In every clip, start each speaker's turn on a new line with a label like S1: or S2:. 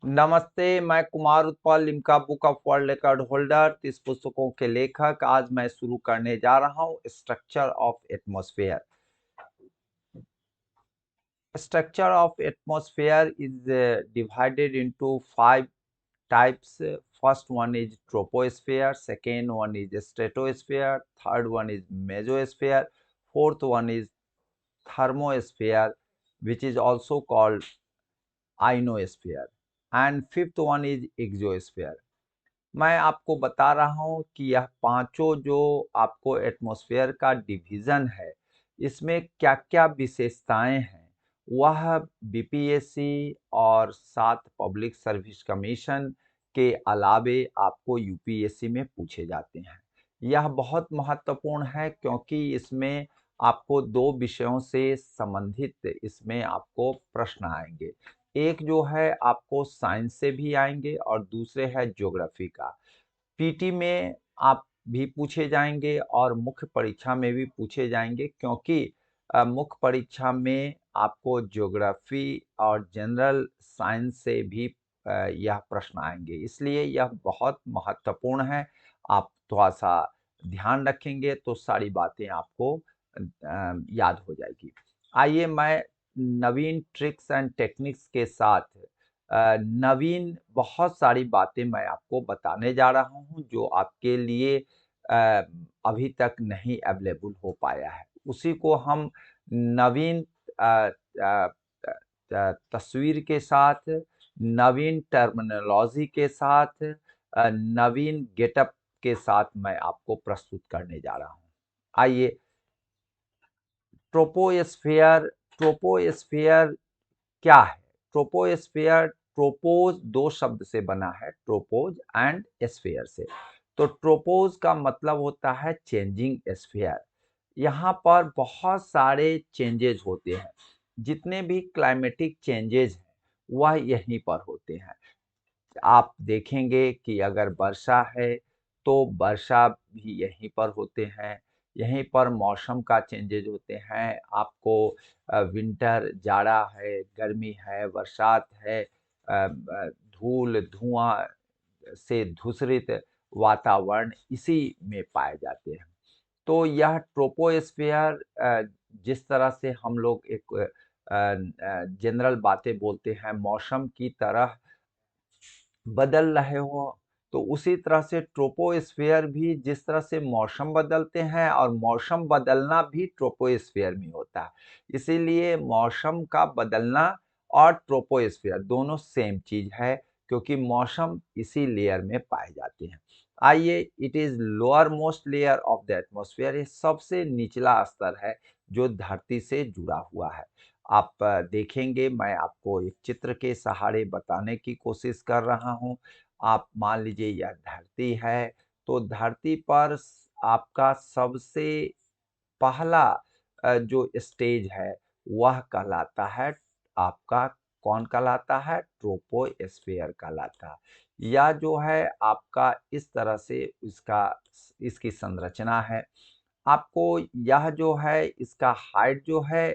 S1: नमस्ते, मैं Kumar Utpal Limca book of world record holder 30 पुस्तकों के लेखक। आज मैं शुरू करने जा रहा हूँ structure of atmosphere. Structure of atmosphere is divided into 5 types. First one is troposphere, second one is stratosphere, third one is mesosphere, fourth one is thermosphere, which is also called ionosphere, and fifth one is exosphere. मैं आपको बता रहा हूँ कि यह पांचों जो आपको एटमॉस्फेयर का डिवीजन है, इसमें क्या-क्या विशेषताएं हैं, वह बीपीएससी और साथ पब्लिक सर्विस कमीशन के अलावे आपको यूपीएससी में पूछे जाते हैं। यह बहुत महत्वपूर्ण है क्योंकि इसमें आपको दो विषयों से संबंधित इसमें आपको प्रश्न आएंगे। एक जो है आपको साइंस से भी आएंगे और दूसरे है ज्योग्राफी का। पीटी में आप भी पूछे जाएंगे और मुख्य परीक्षा में भी पूछे जाएंगे क्योंकि मुख्य परीक्षा में आपको ज्योग्राफी और जनरल साइंस से भी यह प्रश्न आएंगे, इसलिए यह बहुत महत्वपूर्ण है। आप थोड़ा सा ध्यान रखेंगे तो सारी बातें आपको याद हो जाएगी। आइए मैं नवीन ट्रिक्स एंड टेक्निक्स के साथ नवीन बहुत सारी बातें मैं आपको बताने जा रहा हूँ जो आपके लिए अभी तक नहीं अवेलेबल हो पाया है। उसी को हम नवीन अ, अ, तस्वीर के साथ, नवीन टर्मिनोलॉजी के साथ, नवीन गेटअप के साथ मैं आपको प्रस्तुत करने जा रहा हूँ। आइए, ट्रोपोस्फेयर। ट्रोपोस्फेयर क्या है? ट्रोपोस्फेयर, ट्रोपोज दो शब्द से बना है, ट्रोपोज एंड स्फेयर से। तो ट्रोपोज का मतलब होता है चेंजिंग स्फेयर। यहाँ पर बहुत सारे चेंजेज होते हैं। जितने भी क्लाइमेटिक चेंजेज हैं वह यहीं पर होते हैं। आप देखेंगे कि अगर वर्षा है तो वर्षा भी यहीं पर होते हैं। यहीं पर मौसम का चेंजेज होते हैं। आपको विंटर जाड़ा है, गर्मी है, बरसात है, धूल धुआं से धूसरित वातावरण इसी में पाए जाते हैं। तो यह ट्रोपोस्फियर जिस तरह से हम लोग एक जनरल बातें बोलते हैं, मौसम की तरह बदल रहे हो, तो उसी तरह से ट्रोपोस्फियर भी जिस तरह से मौसम बदलते हैं और मौसम बदलना भी ट्रोपोस्फियर में होता है। इसीलिए मौसम का बदलना और ट्रोपोस्फियर दोनों सेम चीज है क्योंकि मौसम इसी लेयर में पाए जाते हैं। आइए, it is lower most layer of the atmosphere. ये सबसे निचला स्तर है जो धरती से जुड़ा हुआ है। आप देखेंगे, मैं आपको एक चित्र के सहारे बताने की कोशिश कर रहा हूँ। आप मान लीजिए यह धरती है, तो धरती पर आपका सबसे पहला जो स्टेज है वह कहलाता है आपका, कौन कहलाता है? ट्रोपोस्फेयर कहलाता है। यह जो है आपका इस तरह से इसकी संरचना है। आपको यह जो है इसका हाइट जो है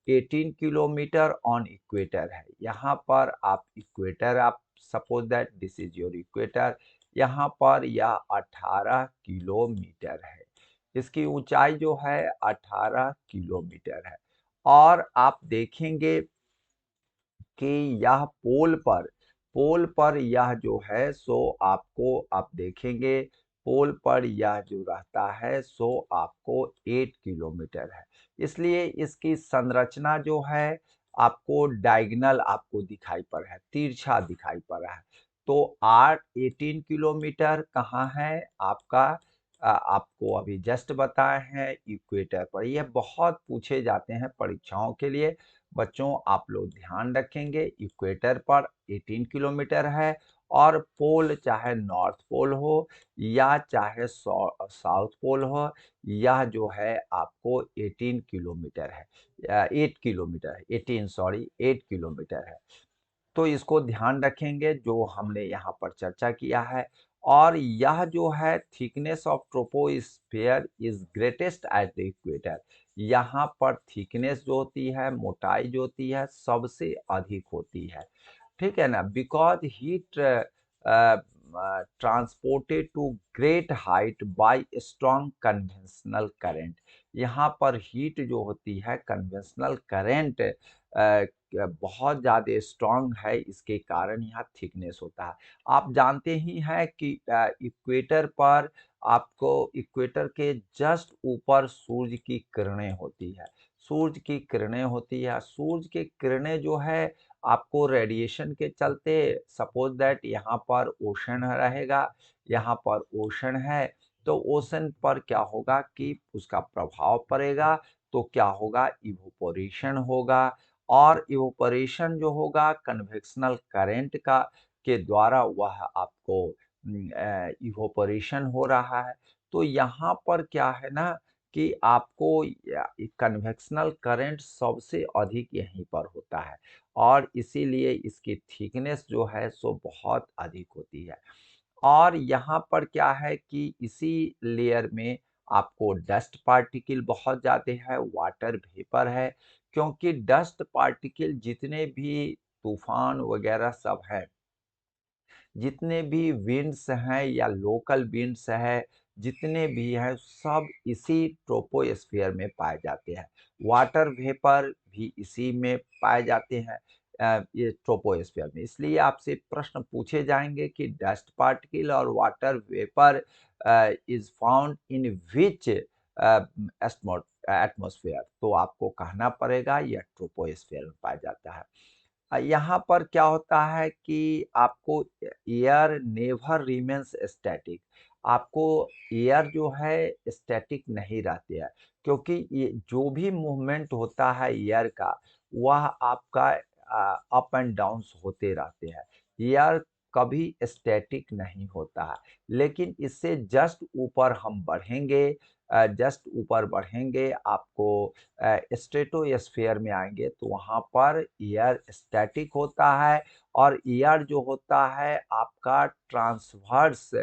S1: 18 किलोमीटर ऑन इक्वेटर है। यहाँ पर आप इक्वेटर, आप suppose that this is your equator, यहाँ पर यह 18 किलोमीटर है। इसकी ऊंचाई जो है 18 किलोमीटर है। और आप देखेंगे कि यह पोल पर यह जो है सो आपको, आप देखेंगे पोल पर यह जो रहता है सो आपको 8 किलोमीटर है। इसलिए इसकी संरचना जो है आपको डायगोनल आपको दिखाई पड़ रहा है, तिरछा दिखाई पड़ रहा है। तो 18 किलोमीटर कहाँ है आपका? आपको अभी जस्ट बताए हैं इक्वेटर पर। यह बहुत पूछे जाते हैं परीक्षाओं के लिए। बच्चों आप लोग ध्यान रखेंगे, इक्वेटर पर 18 किलोमीटर है और पोल चाहे नॉर्थ पोल हो या चाहे साउथ पोल हो, यह जो है आपको 18 किलोमीटर है, 8 किलोमीटर है, 18 सॉरी 8 किलोमीटर है। तो इसको ध्यान रखेंगे जो हमने यहाँ पर चर्चा किया है। और यह जो है thickness of troposphere is greatest at the equator. यहाँ पर थिकनेस जो होती है, मोटाई जो होती है सबसे अधिक होती है। ठीक है ना, because heat transported to great height by strong conventional current. यहाँ पर हीट जो होती है कन्वेंशनल करंट बहुत ज़्यादा स्ट्रॉन्ग है, इसके कारण यहाँ थिकनेस होता है। आप जानते ही हैं कि इक्वेटर पर आपको इक्वेटर के जस्ट ऊपर सूर्य की किरणें होती है। सूरज की किरणें होती है, सूरज की किरणें जो है आपको रेडिएशन के चलते, सपोज दैट यहाँ पर ओशन रहेगा, यहाँ पर ओशन है, तो ओशन पर क्या होगा कि उसका प्रभाव पड़ेगा, तो क्या होगा, इवोपोरेशन होगा। और इवोपोरेशन जो होगा कन्वेक्शनल करंट का के द्वारा वह आपको इवोपोरेशन हो रहा है। तो यहाँ पर क्या है ना कि आपको कन्वेक्शनल करंट सबसे अधिक यहीं पर होता है, और इसीलिए इसकी थिकनेस जो है सो बहुत अधिक होती है। और यहाँ पर क्या है कि इसी लेयर में आपको डस्ट पार्टिकल बहुत ज़्यादा है, वाटर वेपर है, क्योंकि डस्ट पार्टिकल जितने भी तूफान वगैरह सब है, जितने भी विंड्स हैं या लोकल विंड्स है, जितने भी हैं सब इसी ट्रोपोस्फियर में पाए जाते हैं। वाटर वेपर भी इसी में पाए जाते हैं, ये ट्रोपोस्फियर में। इसलिए आपसे प्रश्न पूछे जाएंगे कि डस्ट पार्टिकल और water vapour is found in which atmosphere, तो आपको कहना पड़ेगा यह ट्रोपोस्फियर में पाया जाता है। यहाँ पर क्या होता है कि आपको एयर नेवर रिमेन्स स्टैटिक, आपको एयर जो है स्टैटिक नहीं रहती है, क्योंकि ये जो भी मूवमेंट होता है एयर का वह आपका अप एंड डाउन्स होते रहते हैं। एयर कभी स्टैटिक नहीं होता है, लेकिन इससे जस्ट ऊपर हम बढ़ेंगे, जस्ट ऊपर बढ़ेंगे आपको स्ट्रेटोस्फेयर में आएंगे, तो वहाँ पर एयर स्टैटिक होता है, और एयर जो होता है आपका ट्रांसवर्स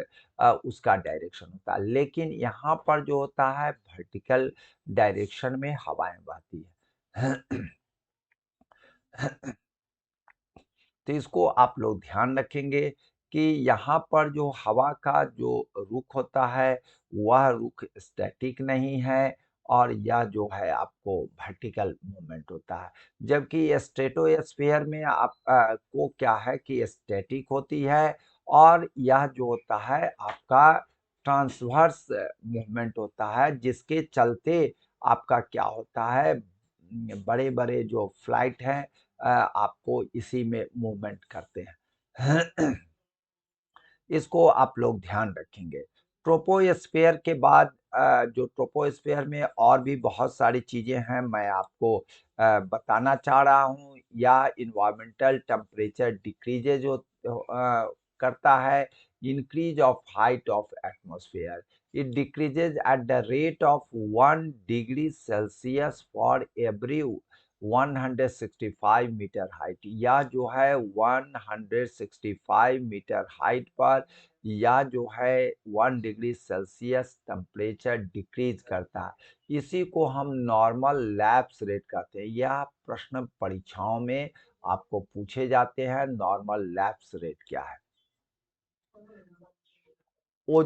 S1: उसका डायरेक्शन होता है, लेकिन यहाँ पर जो होता है वर्टिकल डायरेक्शन में हवाएं बहती है। तो इसको आप लोग ध्यान रखेंगे कि यहाँ पर जो हवा का जो रुख होता है वह रुख स्टैटिक नहीं है, और यह जो है आपको वर्टिकल मूवमेंट होता है। जबकि स्ट्रेटोस्फेयर में आप को क्या है कि स्टैटिक होती है, और यह जो होता है आपका ट्रांसवर्स मूवमेंट होता है, जिसके चलते आपका क्या होता है, बड़े बड़े जो फ्लाइट हैं आपको इसी में मूवमेंट करते हैं। इसको आप लोग ध्यान रखेंगे। ट्रोपोस्फेयर के बाद जो ट्रोपोस्फेयर में और भी बहुत सारी चीज़ें हैं, मैं आपको बताना चाह रहा हूँ। या इन्वायरमेंटल टेम्परेचर डिक्रीज़ेज़ जो करता है, increase of height of atmosphere. It decreases at the rate of 1 degree Celsius for every 165 metre height, या जो है 165 मीटर हाइट पर या जो है 1 डिग्री सेल्सियस टेम्परेचर डिक्रीज करता है। इसी को हम नॉर्मल लैप्स रेट कहते हैं। यह प्रश्न परीक्षाओं में आपको पूछे जाते हैं, नॉर्मल लैप्स रेट क्या है। वो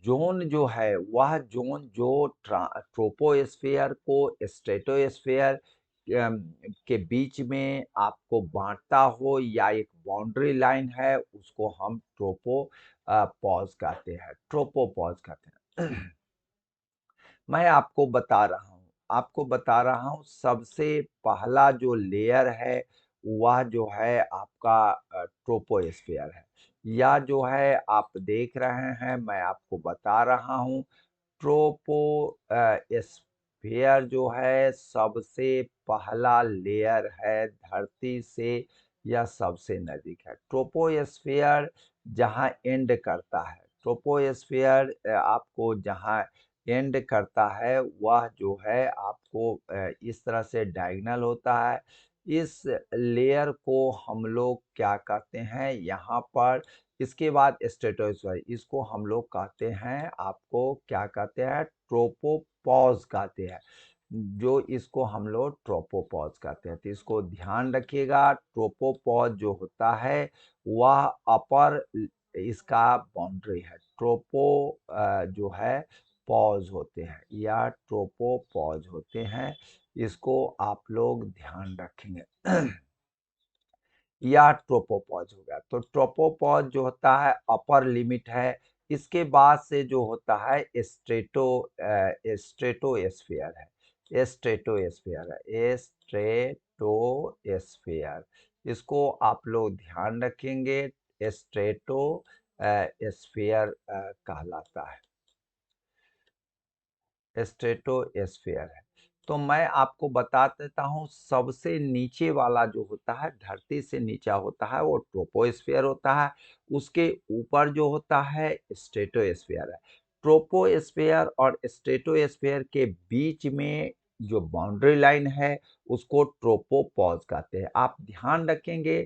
S1: जोन जो है वह जोन जो ट्रोपोस्फेयर को स्ट्रेटोस्फेयर के बीच में आपको बांटता हो, या एक बाउंड्री लाइन है, उसको हम ट्रोपोपॉज कहते हैं, ट्रोपोपॉज कहते हैं। मैं आपको बता रहा हूँ सबसे पहला जो लेयर है वह जो है आपका ट्रोपोस्फेयर है। या जो है आप देख रहे हैं, मैं आपको बता रहा हूँ, स्फीयर जो है सबसे पहला लेयर है धरती से, या सबसे नजदीक है। ट्रोपोस्फियर जहाँ एंड करता है, ट्रोपोस्फियर आपको जहाँ एंड करता है वह जो है आपको इस तरह से डायगोनल होता है। इस लेयर को हम लोग क्या कहते हैं यहाँ पर, इसके बाद स्ट्रेटोस्फीयर, इसको हम लोग कहते हैं, आपको क्या कहते हैं, ट्रोपोपॉज कहते हैं। जो इसको हम लोग ट्रोपोपॉज कहते हैं। तो इसको ध्यान रखिएगा, ट्रोपोपॉज जो होता है वह अपर इसका बाउंड्री है। ट्रोपो जो है पॉज होते हैं या ट्रोपोपॉज होते हैं, इसको आप लोग ध्यान रखेंगे। या ट्रोपोपॉज हो गया। तो ट्रोपोपॉज जो होता है अपर लिमिट है। इसके बाद से जो होता है स्ट्रेटोस्फेयर है। स्ट्रेटोस्फेयर इसको आप लोग ध्यान रखेंगे। स्ट्रेटोस्फेयर कहलाता है, स्ट्रेटोस्फेयर है। तो मैं आपको बता देता हूँ, सबसे नीचे वाला जो होता है, धरती से नीचा होता है, वो ट्रोपोस्फेयर होता है। उसके ऊपर जो होता है स्ट्रेटोस्फेयर है। ट्रोपोस्फेयर और स्ट्रेटोस्फेयर के बीच में जो बाउंड्री लाइन है उसको ट्रोपोपॉज कहते हैं। आप ध्यान रखेंगे,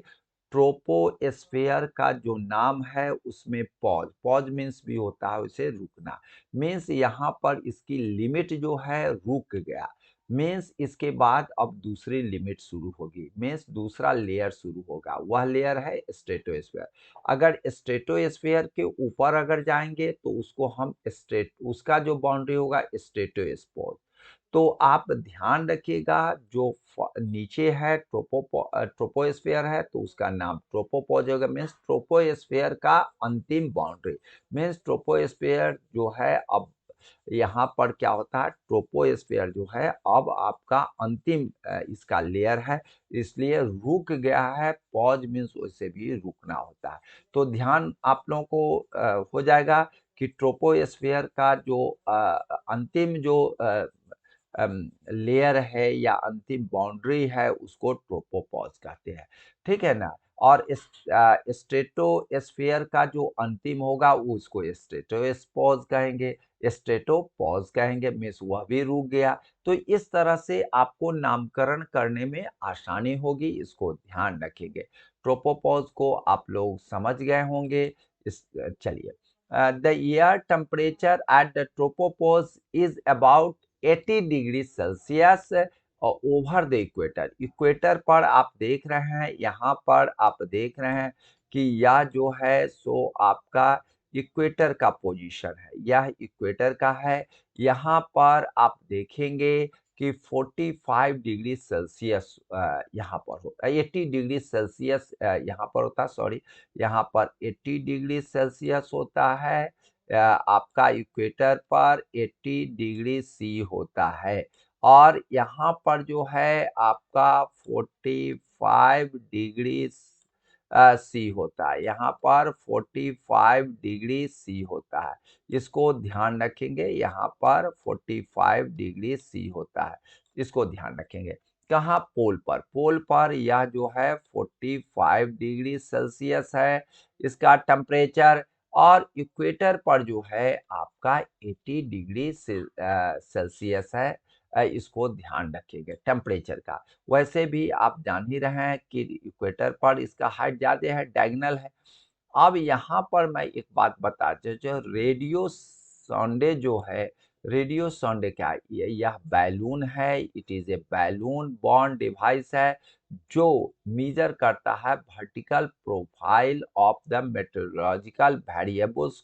S1: ट्रोपोस्फेयर का जो नाम है उसमें पॉज, पॉज मीन्स भी होता है उसे रुकना। मीन्स यहाँ पर इसकी लिमिट जो है रुक गया। मीन्स इसके बाद अब दूसरी लिमिट शुरू होगी, मीन्स दूसरा लेयर शुरू होगा। वह लेयर है स्ट्रेटोस्फेयर। अगर स्ट्रेटोस्फेयर के ऊपर अगर जाएंगे तो उसको हम उसका जो बाउंड्री होगा स्ट्रेटोस्फेयर। तो आप ध्यान रखिएगा, जो नीचे है ट्रोपोस्फेयर है तो उसका नाम ट्रोपोपॉज होगा। मीन्स ट्रोपोस्फेयर का अंतिम बाउंड्री। मीन्स ट्रोपोस्फेयर जो है अब यहाँ पर क्या होता है, ट्रोपोस्फेयर जो है अब आपका अंतिम इसका लेयर है, इसलिए रुक गया है। पॉज मीन्स उसे भी रुकना होता है। तो ध्यान आप लोगों को हो जाएगा कि ट्रोपोस्फेयर का जो अंतिम जो लेयर है या अंतिम बाउंड्री है उसको ट्रोपोपॉज कहते हैं। ठीक है ना। और स्ट्रेटोस्फेयर का जो अंतिम होगा वो उसको स्ट्रेटोस्पॉज कहेंगे, स्ट्रेटोपॉज कहेंगे। मीन्स वह भी रुक गया। तो इस तरह से आपको नामकरण करने में आसानी होगी, इसको ध्यान रखेंगे। ट्रोपोपॉज को आप लोग समझ गए होंगे। इस चलिए, the air temperature at the tropopause is about 80 degree Celsius over the equator. Equator पर आप देख रहे हैं, यहाँ पर आप देख रहे हैं कि यह जो है सो आपका इक्वेटर का पोजीशन है, यह इक्वेटर का है। यहाँ पर आप देखेंगे कि 45 डिग्री सेल्सियस यहाँ पर होता है, 80 डिग्री सेल्सियस यहाँ पर होता है, सॉरी, यहाँ पर 80 डिग्री सेल्सियस होता है। आपका इक्वेटर पर 80 डिग्री सी होता है। और यहाँ पर जो है आपका 45 डिग्री सी होता है। यहाँ पर 45 डिग्री सी होता है। इसको ध्यान रखेंगे, यहाँ पर 45 डिग्री सी होता है, इसको ध्यान रखेंगे। कहाँ? पोल पर। पोल पर यह जो है 45 डिग्री सेल्सियस है इसका टेम्परेचर। और इक्वेटर पर जो है आपका 80 डिग्री सेल्सियस है। इसको ध्यान रखिएगा टेम्परेचर का। वैसे भी आप जान ही रहे हैं कि इक्वेटर पर इसका हाइट ज्यादा है, डायगोनल है। अब यहाँ पर मैं एक बात बता दूं, जो रेडियो सॉन्डे जो है, रेडियो सॉन्डे क्या है? यह बैलून है। It is a balloon borne device है जो मेजर करता है vertical profile of the metrological variables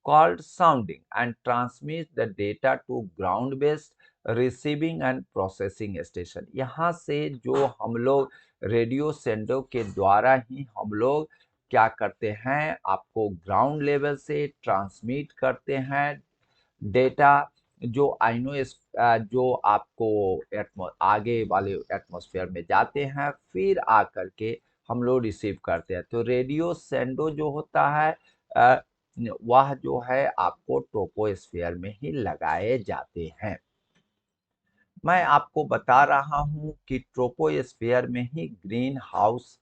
S1: called sounding and transmit the data to ground based receiving and processing station. यहाँ से जो हम लोग रेडियो सेंडो के द्वारा ही हम लोग क्या करते हैं, आपको ग्राउंड लेवल से ट्रांसमिट करते हैं डेटा, जो जो आपको आगे वाले एटमॉस्फेयर में जाते हैं, फिर आकर के हम लोग रिसीव करते हैं। तो रेडियो सेंडो जो होता है अ, वह जो है आपको ट्रोपोस्फेयर में ही लगाए जाते हैं। मैं आपको बता रहा हूं कि ट्रोपोस्फेयर में ही ग्रीन हाउस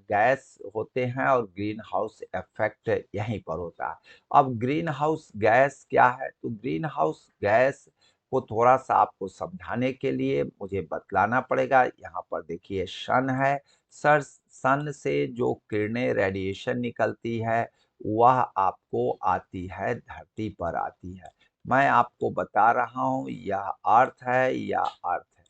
S1: गैस होते हैं और ग्रीन हाउस इफेक्ट यहीं पर होता है। अब ग्रीन हाउस गैस क्या है? तो ग्रीन हाउस गैस को थोड़ा सा आपको समझाने के लिए मुझे बतलाना पड़ेगा। यहाँ पर देखिए सन है। सन से जो किरणें रेडिएशन निकलती है वह आपको आती है, धरती पर आती है। मैं आपको बता रहा हूँ यह अर्थ है, यह अर्थ है।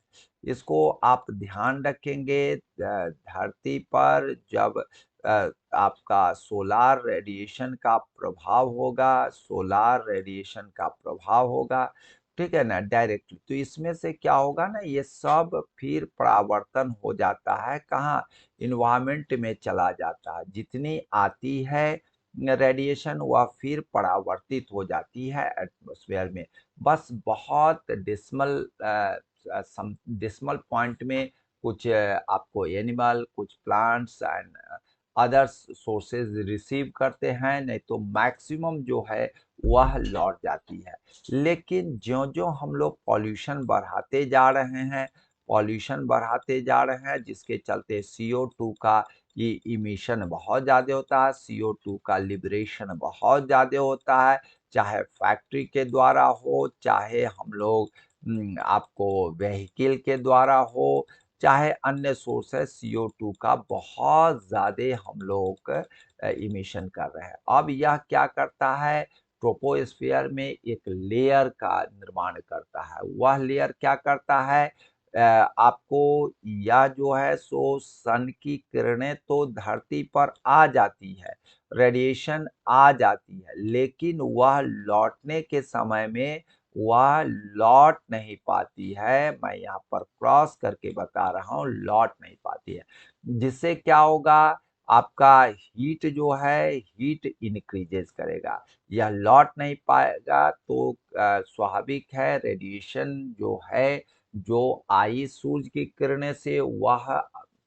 S1: इसको आप ध्यान रखेंगे, धरती पर जब आपका सोलार रेडिएशन का प्रभाव होगा, सोलार रेडिएशन का प्रभाव होगा, ठीक है ना, डायरेक्टली, तो इसमें से क्या होगा ना, ये सब फिर परावर्तन हो जाता है, कहाँ, इन्वायरमेंट में चला जाता है। जितनी आती है रेडिएशन वह फिर परावर्तित हो जाती है एटमॉस्फेयर में। बस बहुत डिस्मल पॉइंट में कुछ आपको एनिमल, कुछ plants and others sources receive करते हैं, नहीं तो मैक्सिमम जो है वह लौट जाती है। लेकिन ज्यों-ज्यों हम लोग पॉल्यूशन बढ़ाते जा रहे हैं, पॉल्यूशन बढ़ाते जा रहे हैं, जिसके चलते CO2 का ये इमिशन बहुत ज़्यादा होता है, CO2 का लिबरेशन बहुत ज़्यादा होता है, चाहे फैक्ट्री के द्वारा हो, चाहे हम लोग आपको व्हीकल के द्वारा हो, चाहे अन्य सोर्स है, CO2 का बहुत ज़्यादा हम लोग इमिशन कर रहे हैं। अब यह क्या करता है, ट्रोपोस्फियर में एक लेयर का निर्माण करता है। वह लेयर क्या करता है, आपको यह जो है सो सन की किरणें तो धरती पर आ जाती है, रेडिएशन आ जाती है, लेकिन वह लौटने के समय में वह लौट नहीं पाती है। मैं यहाँ पर क्रॉस करके बता रहा हूँ, लौट नहीं पाती है। जिससे क्या होगा, आपका हीट जो है, हीट इंक्रीजेस करेगा। यह लौट नहीं पाएगा तो स्वाभाविक है रेडिएशन जो है, जो आई सूरज की किरणें से, वह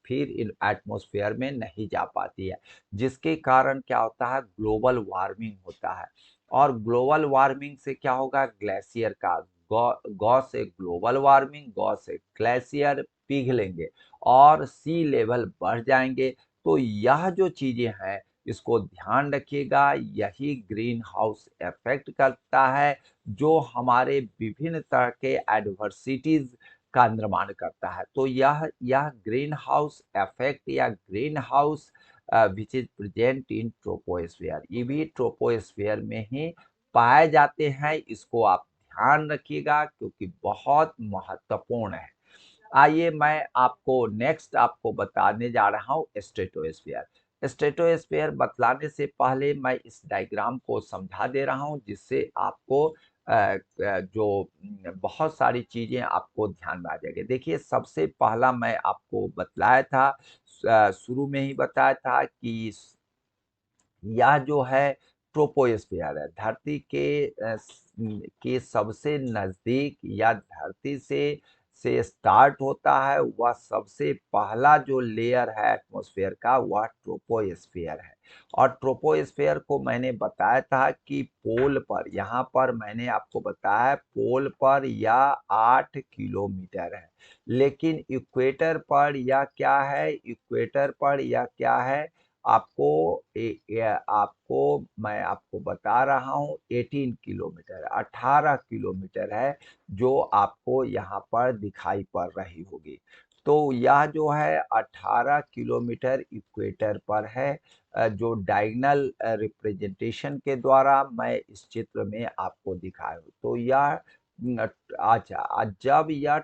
S1: फिर इन एटमॉस्फेयर में नहीं जा पाती है, जिसके कारण क्या होता है, ग्लोबल वार्मिंग होता है। और ग्लोबल वार्मिंग से क्या होगा, ग्लेशियर का गौ गौ से ग्लोबल वार्मिंग, गौ से ग्लेशियर पिघलेंगे और सी लेवल बढ़ जाएंगे। तो यह जो चीजें हैं, इसको ध्यान रखिएगा, यही ग्रीन हाउस इफेक्ट करता है, जो हमारे विभिन्न तरह के एडवर्सिटीज का निर्माण करता है। तो यह ग्रीन हाउस इफेक्ट या green house which is present in troposphere, ये भी ट्रोपोस्फियर में ही पाए जाते हैं। इसको आप ध्यान रखिएगा क्योंकि बहुत महत्वपूर्ण है। आइए मैं आपको नेक्स्ट आपको बताने जा रहा हूँ स्ट्रेटोस्फियर। स्ट्रेटोस्फियर बतलाने से पहले मैं इस डायग्राम को समझा दे रहा हूँ, जिससे आपको जो बहुत सारी चीजें आपको ध्यान में आ जाएगी। देखिए, सबसे पहला मैं आपको बतलाया था, शुरू में ही बताया था कि यह जो है ट्रोपोस्फियर है, धरती के सबसे नजदीक या धरती से स्टार्ट होता है। वह सबसे पहला जो लेयर है एटमॉस्फेयर का, वह ट्रोपोस्फियर है। और ट्रोपोस्फियर को मैंने बताया था कि पोल पर, यहाँ पर मैंने आपको बताया पोल पर या 8 किलोमीटर है, लेकिन इक्वेटर पर यह क्या है, इक्वेटर पर यह क्या है, आपको आपको मैं आपको बता रहा हूँ 18 किलोमीटर, 18 किलोमीटर है, जो आपको यहाँ पर दिखाई पड़ रही होगी। तो यह जो है 18 किलोमीटर इक्वेटर पर है, जो डायगोनल रिप्रेजेंटेशन के द्वारा मैं इस चित्र में आपको दिखाया हूँ। तो यह अच्छा, जब यह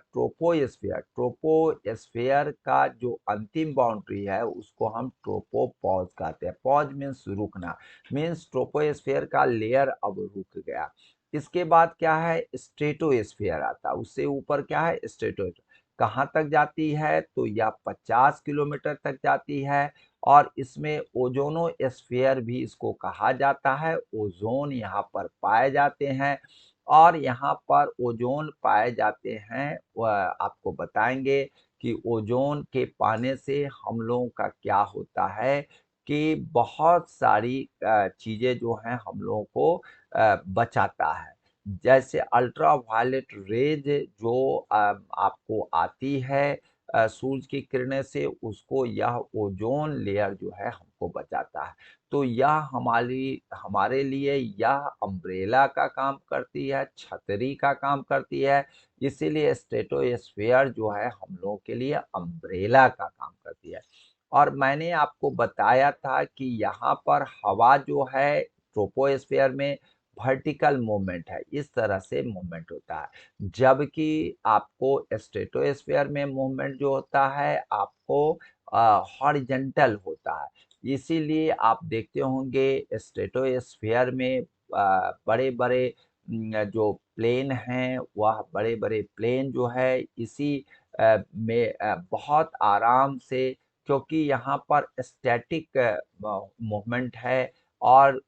S1: ट्रोपोस्फियर का जो अंतिम बाउंड्री है, उसको हम ट्रोपोपॉज कहते हैं। पॉज मीन्स रुकना, मीन्स ट्रोपोस्फियर का लेयर अब रुक गया। इसके बाद क्या है, स्ट्रेटोस्फियर आता है, उससे ऊपर क्या है, स्ट्रेटोस्फियर कहाँ तक जाती है, तो यह 50 किलोमीटर तक जाती है। और इसमें ओजोनोस्फियर भी इसको कहा जाता है, ओजोन यहाँ पर पाए जाते हैं। और यहाँ पर ओजोन पाए जाते हैं, वह आपको बताएंगे कि ओजोन के पाने से हम लोगों का क्या होता है, कि बहुत सारी चीजें जो हैं हम लोगों को बचाता है। जैसे अल्ट्रा वायलेट रेज जो आपको आती है सूरज की किरणें से, उसको यह ओजोन लेयर जो है हमको बचाता है। तो यह हमारे लिए यह अम्ब्रेला का काम करती है, छतरी का काम करती है। इसीलिए स्ट्रेटोस्फियर जो है हम लोगों के लिए अम्ब्रेला का काम करती है। और मैंने आपको बताया था कि यहाँ पर हवा जो है ट्रोपोस्फियर में वर्टिकल मूवमेंट है, इस तरह से मूवमेंट होता है। जबकि आपको स्ट्रेटोस्फीयर में मूवमेंट जो होता है आपको हॉरिजॉन्टल होता है। इसीलिए आप देखते होंगे स्ट्रेटोस्फीयर में बड़े-बड़े जो प्लेन हैं वह बड़े-बड़े प्लेन जो है इसी में बहुत आराम से, क्योंकि यहाँ पर स्टैटिक मूवमेंट है और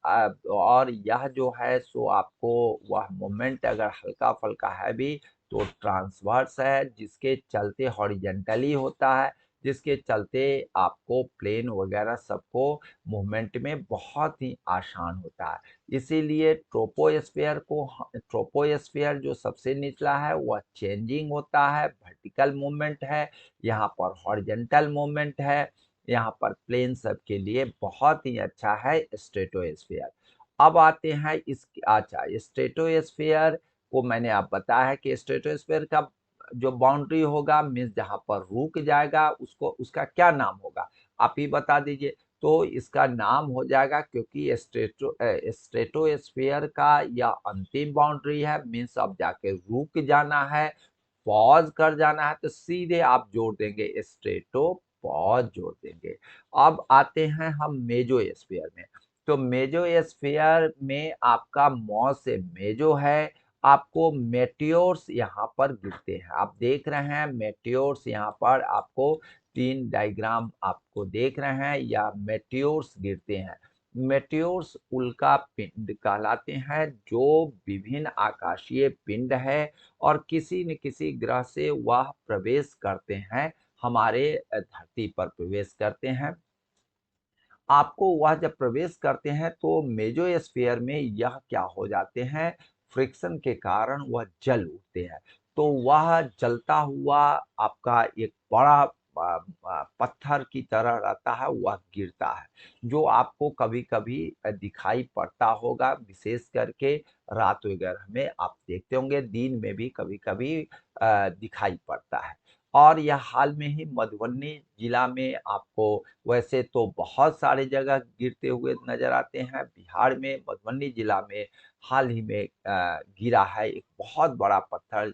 S1: यह जो है सो आपको वह मूवमेंट अगर हल्का-फुल्का है भी तो ट्रांसवर्स है, जिसके चलते हॉरिजॉन्टली होता है, जिसके चलते आपको प्लेन वगैरह सबको मूवमेंट में बहुत ही आसान होता है। इसीलिए ट्रोपोस्फियर जो सबसे निचला है वह चेंजिंग होता है, वर्टिकल मूवमेंट है, यहाँ पर हॉरिजॉन्टल मूवमेंट है, यहाँ पर प्लेन सब के लिए बहुत ही अच्छा है स्ट्रेटोस्फियर। अब आते हैं इस अच्छा स्ट्रेटोस्फियर को मैंने आप बताया है कि स्ट्रेटोस्फियर का जो बाउंड्री होगा मीन्स जहाँ पर रुक जाएगा उसको उसका क्या नाम होगा? आप ही बता दीजिए। तो इसका नाम हो जाएगा, क्योंकि स्ट्रेटोस्फियर का यह अंतिम बाउंड्री है मीन्स अब जाके रुक जाना है, पॉज़ कर जाना है, तो सीधे आप जोड़ देंगे स्ट्रेटो, पॉज़ जोड़ देंगे। अब आते हैं हम मेसोस्फियर में। तो मेसोस्फियर में आपका मॉस से मेसो है, आपको मेटियोर्स यहाँ पर गिरते हैं। आप देख रहे हैं मेटियोर्स यहाँ पर आपको 3 डायग्राम आपको देख रहे हैं या मेटियोर्स गिरते हैं। मेटियोर्स उल्का पिंड कहलाते हैं, जो विभिन्न आकाशीय पिंड है और किसी न किसी ग्रह से वह प्रवेश करते हैं, हमारे धरती पर प्रवेश करते हैं। आपको वह जब प्रवेश करते हैं तो मेसोस्फीयर में यह क्या हो जाते हैं, फ्रिक्शन के कारण वह जल उठते हैं। तो वह जलता हुआ आपका एक बड़ा पत्थर की तरह रहता है, वह गिरता है, जो आपको कभी-कभी दिखाई पड़ता होगा, विशेष करके रात वगैरह में आप देखते होंगे, दिन में भी कभी-कभी दिखाई पड़ता है। और यह हाल में ही मधुबनी जिला में आपको, वैसे तो बहुत सारे जगह गिरते हुए नज़र आते हैं। बिहार में मधुबनी जिला में हाल ही में गिरा है एक बहुत बड़ा पत्थर,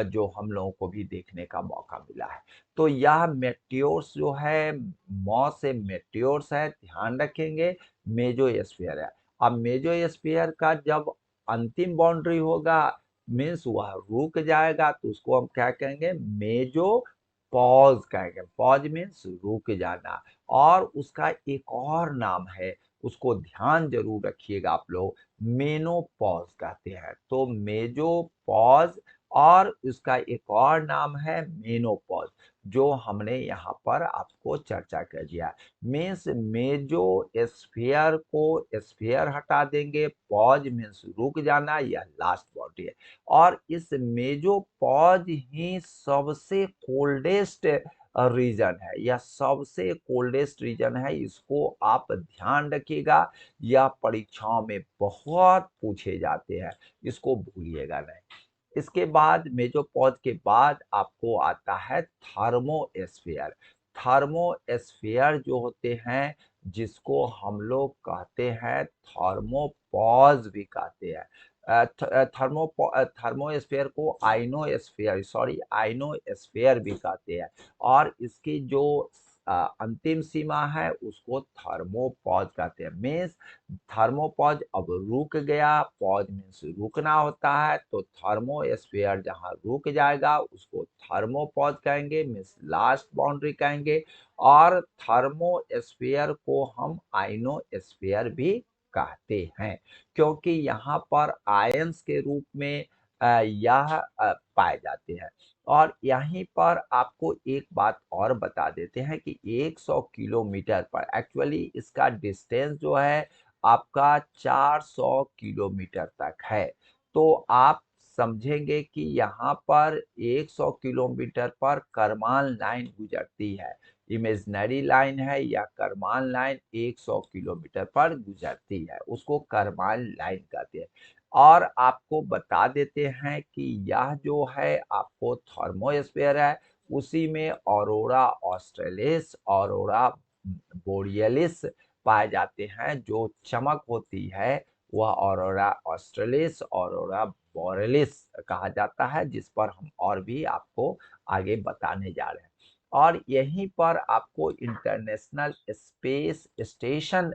S1: जो हम लोगों को भी देखने का मौका मिला है। तो यह मेटियोर्स जो है, मॉस से मेटियोर्स है, ध्यान रखेंगे मेसोस्फीयर है। अब मेसोस्फीयर का जब अंतिम बाउंड्री होगा मीन्स वह रुक जाएगा, तो उसको हम क्या कहेंगे, मेसो पॉज़ कहेंगे। पॉज़ मीन्स रुक जाना। और उसका एक और नाम है, उसको ध्यान ज़रूर रखिएगा आप लोग, मेनोपॉज़ कहते हैं। तो मेसोपॉज़ और उसका एक और नाम है मेनोपॉज़, जो हमने यहाँ पर आपको चर्चा कर दिया। मीन्स मेसोस्फीयर को स्फीयर हटा देंगे, पॉज़ मीन्स रुक जाना, यह लास्ट बाउंड्री है। और इस मेसोपॉज़ ही सबसे कोल्डेस्ट रीजन है, यह सबसे कोल्डेस्ट रीजन है, इसको आप ध्यान रखिएगा। यह परीक्षाओं में बहुत पूछे जाते हैं, इसको भूलिएगा नहीं। इसके बाद मेसोपॉज़ के बाद आपको आता है थर्मोस्फीयर। थर्मोस्फीयर जो होते हैं, जिसको हम लोग कहते हैं थर्मोपॉज़ भी कहते हैं। थर्मोस्फीयर को आइनोस्फीयर भी कहते हैं। और इसकी जो अंतिम सीमा है उसको थर्मोपॉज़ कहते हैं। मीन्स थर्मोपॉज़ अब रुक गया, पॉज़ मीन्स रुकना होता है, तो थर्मोस्फीयर जहाँ रुक जाएगा उसको थर्मोपॉज़ कहेंगे, मीन्स लास्ट बाउंड्री कहेंगे। और थर्मोस्फीयर को हम आइनोस्फीयर भी कहते हैं, क्योंकि यहाँ पर आयंस के रूप में यह पाए जाते हैं। और यहीं पर आपको एक बात और बता देते हैं कि 100 किलोमीटर पर एक्चुअली इसका डिस्टेंस जो है आपका 400 किलोमीटर तक है। तो आप समझेंगे कि यहाँ पर 100 किलोमीटर पर करमान लाइन गुजरती है। इमेजिनरी लाइन है या करमान लाइन 100 किलोमीटर पर गुजरती है, उसको करमान लाइन कहते हैं। और आपको बता देते हैं कि यह जो है आपको थर्मोस्फीयर है, उसी में ऑरोरा ऑस्ट्रेलिस, ऑरोरा बोरियलिस पाए जाते हैं। जो चमक होती है वह ऑरोरा ऑस्ट्रेलिस, ऑरोरा बोरेलिस कहा जाता है, जिस पर हम और भी आपको आगे बताने जा रहे हैं। और यहीं पर आपको इंटरनेशनल स्पेस स्टेशन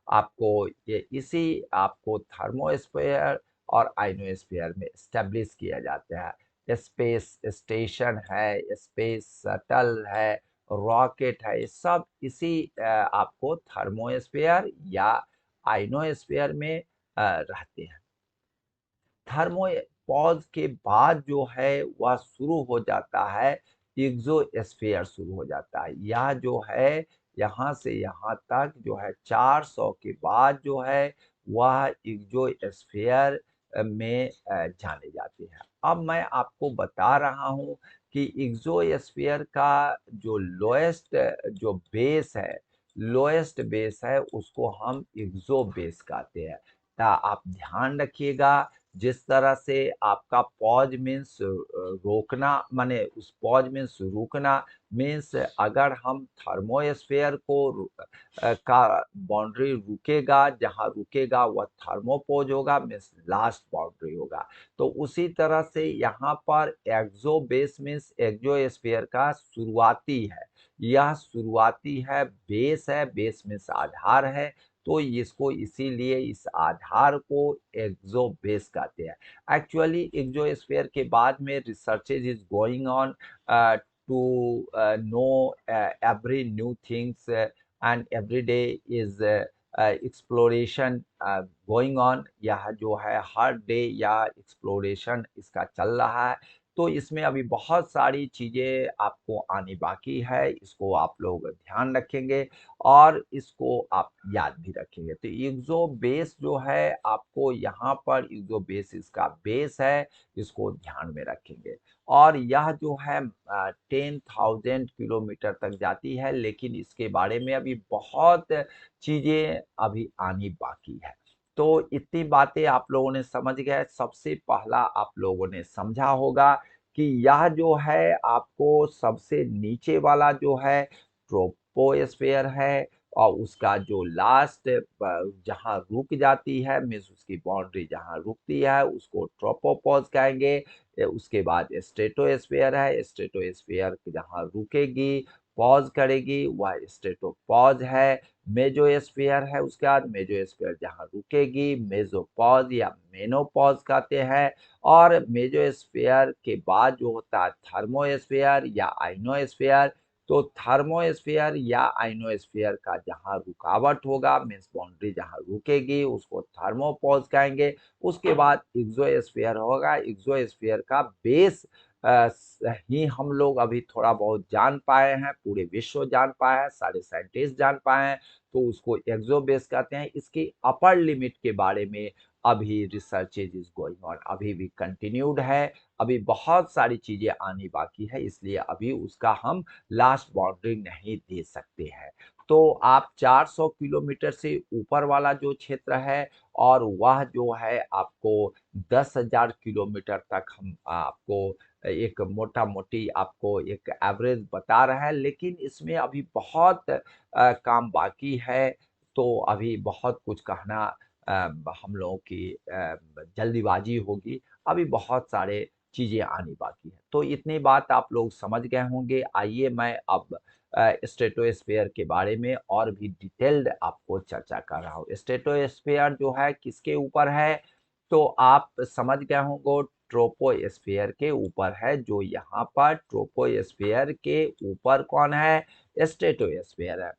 S1: आपको ये इसी आपको थर्मोस्फेयर और आइनोस्फेयर में स्टेब्लिश किया जाता है। स्पेस स्टेशन है, स्पेस शटल है, रॉकेट है, ये सब इसी आपको थर्मोस्फेयर या आइनोस्फेयर में रहते हैं। थर्मोपॉज के बाद जो है वह शुरू हो जाता है एक्सोस्फीयर शुरू हो जाता है। यह जो है यहाँ से यहाँ तक जो है 400 के बाद जो है वह एक्सोस्फीयर में जाने जाते हैं। अब मैं आपको बता रहा हूँ कि एक्सोस्फीयर का जो लोएस्ट जो बेस है, लोएस्ट बेस है, उसको हम एक्सो बेस कहते हैं। आप ध्यान रखिएगा, जिस तरह से आपका पॉज मीन्स रोकना, माने उस पॉज मीन्स रुकना, मीन्स अगर हम थर्मोस्फेयर को का बाउंड्री रुकेगा, जहां रुकेगा वह थर्मोपोज होगा, मीन्स लास्ट बाउंड्री होगा। तो उसी तरह से यहाँ पर एक्सो बेस मीन्स एक्सोस्फेयर का शुरुआती है, यह शुरुआती है, बेस है, बेस मीन्स आधार है। तो इसको इसीलिए इस आधार को एक्सो बेस कहते हैं। एक्चुअली एक्सोस्फीयर के बाद में researches is going on to know every new things and every day is exploration going on. यह जो है हर डे या एक्सप्लोरेशन इसका चल रहा है। तो इसमें अभी बहुत सारी चीज़ें आपको आनी बाकी है, इसको आप लोग ध्यान रखेंगे और इसको आप याद भी रखेंगे। तो एक्सो बेस जो है आपको यहाँ पर एक्सो बेस इसका बेस है, इसको ध्यान में रखेंगे। और यह जो है 10,000 किलोमीटर तक जाती है, लेकिन इसके बारे में अभी बहुत चीजें अभी आनी बाकी है। तो इतनी बातें आप लोगों ने समझ गए। सबसे पहला आप लोगों ने समझा होगा कि यह जो है आपको सबसे नीचे वाला जो है ट्रोपोस्फेयर है, और उसका जो लास्ट जहां रुक जाती है, मीन्स उसकी बाउंड्री जहां रुकती है, उसको ट्रोपोपॉज कहेंगे। उसके बाद स्ट्रेटोस्फेयर है, स्ट्रेटोस्फेयर जहां रुकेगी, पॉज करेगी, वह स्ट्रेटोपॉज है। मेजोस्फेयर है, उसके बाद मेजोस्फेयर जहां रुकेगी, मेजोपॉज या मेनोपॉज कहते हैं। और मेजोस्फेयर के बाद जो होता है थर्मोस्फेयर या आइनोस्फेयर। तो थर्मोस्फेयर या आइनोस्फेयर का जहां रुकावट होगा, मीन्स बाउंड्री जहां रुकेगी, उसको थर्मोपॉज कहेंगे। उसके बाद एक्सोस्फेयर होगा। एक्सोस्फेयर का बेस ही हम लोग अभी थोड़ा बहुत जान पाए हैं, पूरे विश्व जान पाए हैं, सारे साइंटिस्ट जान पाए हैं, तो उसको एक्सो बेस कहते हैं। इसकी अपर लिमिट के बारे में अभी रिसर्चेज इज गोइंग ऑन, अभी भी कंटिन्यूड है, अभी बहुत सारी चीजें आनी बाकी है, इसलिए अभी उसका हम लास्ट बाउंड्री नहीं दे सकते हैं। तो आप 400 किलोमीटर से ऊपर वाला जो क्षेत्र है, और वह जो है आपको 10,000 किलोमीटर तक हम आपको एक मोटा मोटी आपको एक एवरेज बता रहा है, लेकिन इसमें अभी बहुत काम बाकी है। तो अभी बहुत कुछ कहना हम लोगों की जल्दीबाजी होगी, अभी बहुत सारे चीजें आनी बाकी है। तो इतनी बात आप लोग समझ गए होंगे। आइए मैं अब स्ट्रेटोस्फेयर के बारे में और भी डिटेल्ड आपको चर्चा कर रहा हूँ। स्ट्रेटोस्फेयर जो है किसके ऊपर है, तो आप समझ गए होंगे, ट्रोपोस्फेयर के ऊपर है। जो यहाँ पर ट्रोपोस्फेयर के ऊपर कौन है, स्ट्रेटोस्फेयर है।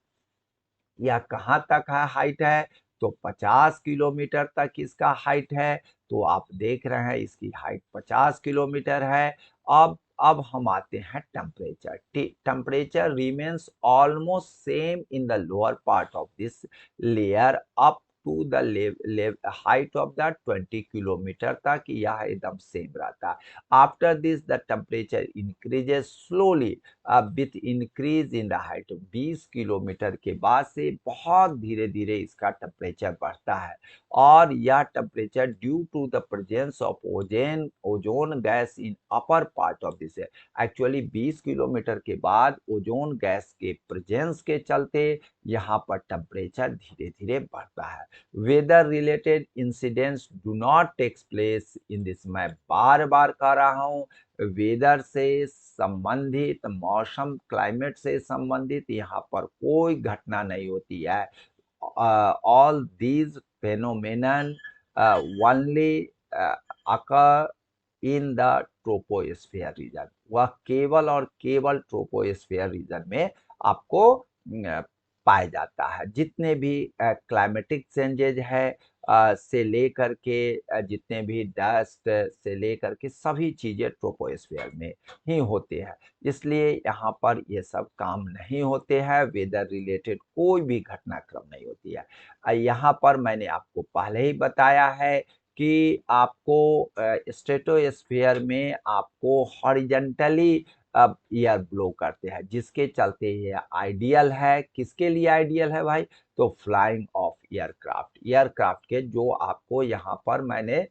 S1: यह कहाँ तक है हाइट है, तो 50 किलोमीटर तक इसका हाइट है। तो आप देख रहे हैं इसकी हाइट 50 किलोमीटर है। अब हम आते हैं temperature. Temperature remains almost same in the lower part of this layer up to the height of the 20 kilometre तक यह एकदम सेम रहता है। After this the temperature increases slowly with increase in the height. 20 kilometre के बाद से बहुत धीरे धीरे इसका टेम्परेचर बढ़ता है, और यह temperature due to the presence of ozone gas in upper part of this. Actually 20 kilometre के बाद ओजोन गैस के प्रेजेंस के चलते यहाँ पर टेम्परेचर धीरे धीरे बढ़ता है। Weather related incidents do not takes place in this. मैं बार बार कह रहा हूँ, वेदर से संबंधित, मौसम क्लाइमेट से संबंधित यहाँ पर कोई घटना नहीं होती है। All these phenomenon only occur in the troposphere region. वह केवल और केवल ट्रोपोस्फियर रीजन में आपको पाया जाता है। जितने भी क्लाइमेटिक चेंजेज है से लेकर के जितने भी डस्ट से लेकर के सभी चीजें ट्रोपोस्फियर में ही होते हैं। इसलिए यहाँ पर ये सब काम नहीं होते हैं, वेदर रिलेटेड कोई भी घटनाक्रम नहीं होती है। यहाँ पर मैंने आपको पहले ही बताया है कि आपको स्ट्रेटोस्फीयर में आपको हॉरिजॉन्टली एयर ब्लो करते हैं, जिसके चलते ये आइडियल है। किसके लिए आइडियल है भाई? तो फ्लाइंग ऑफ एयरक्राफ्ट के, जो आपको यहाँ पर मैंने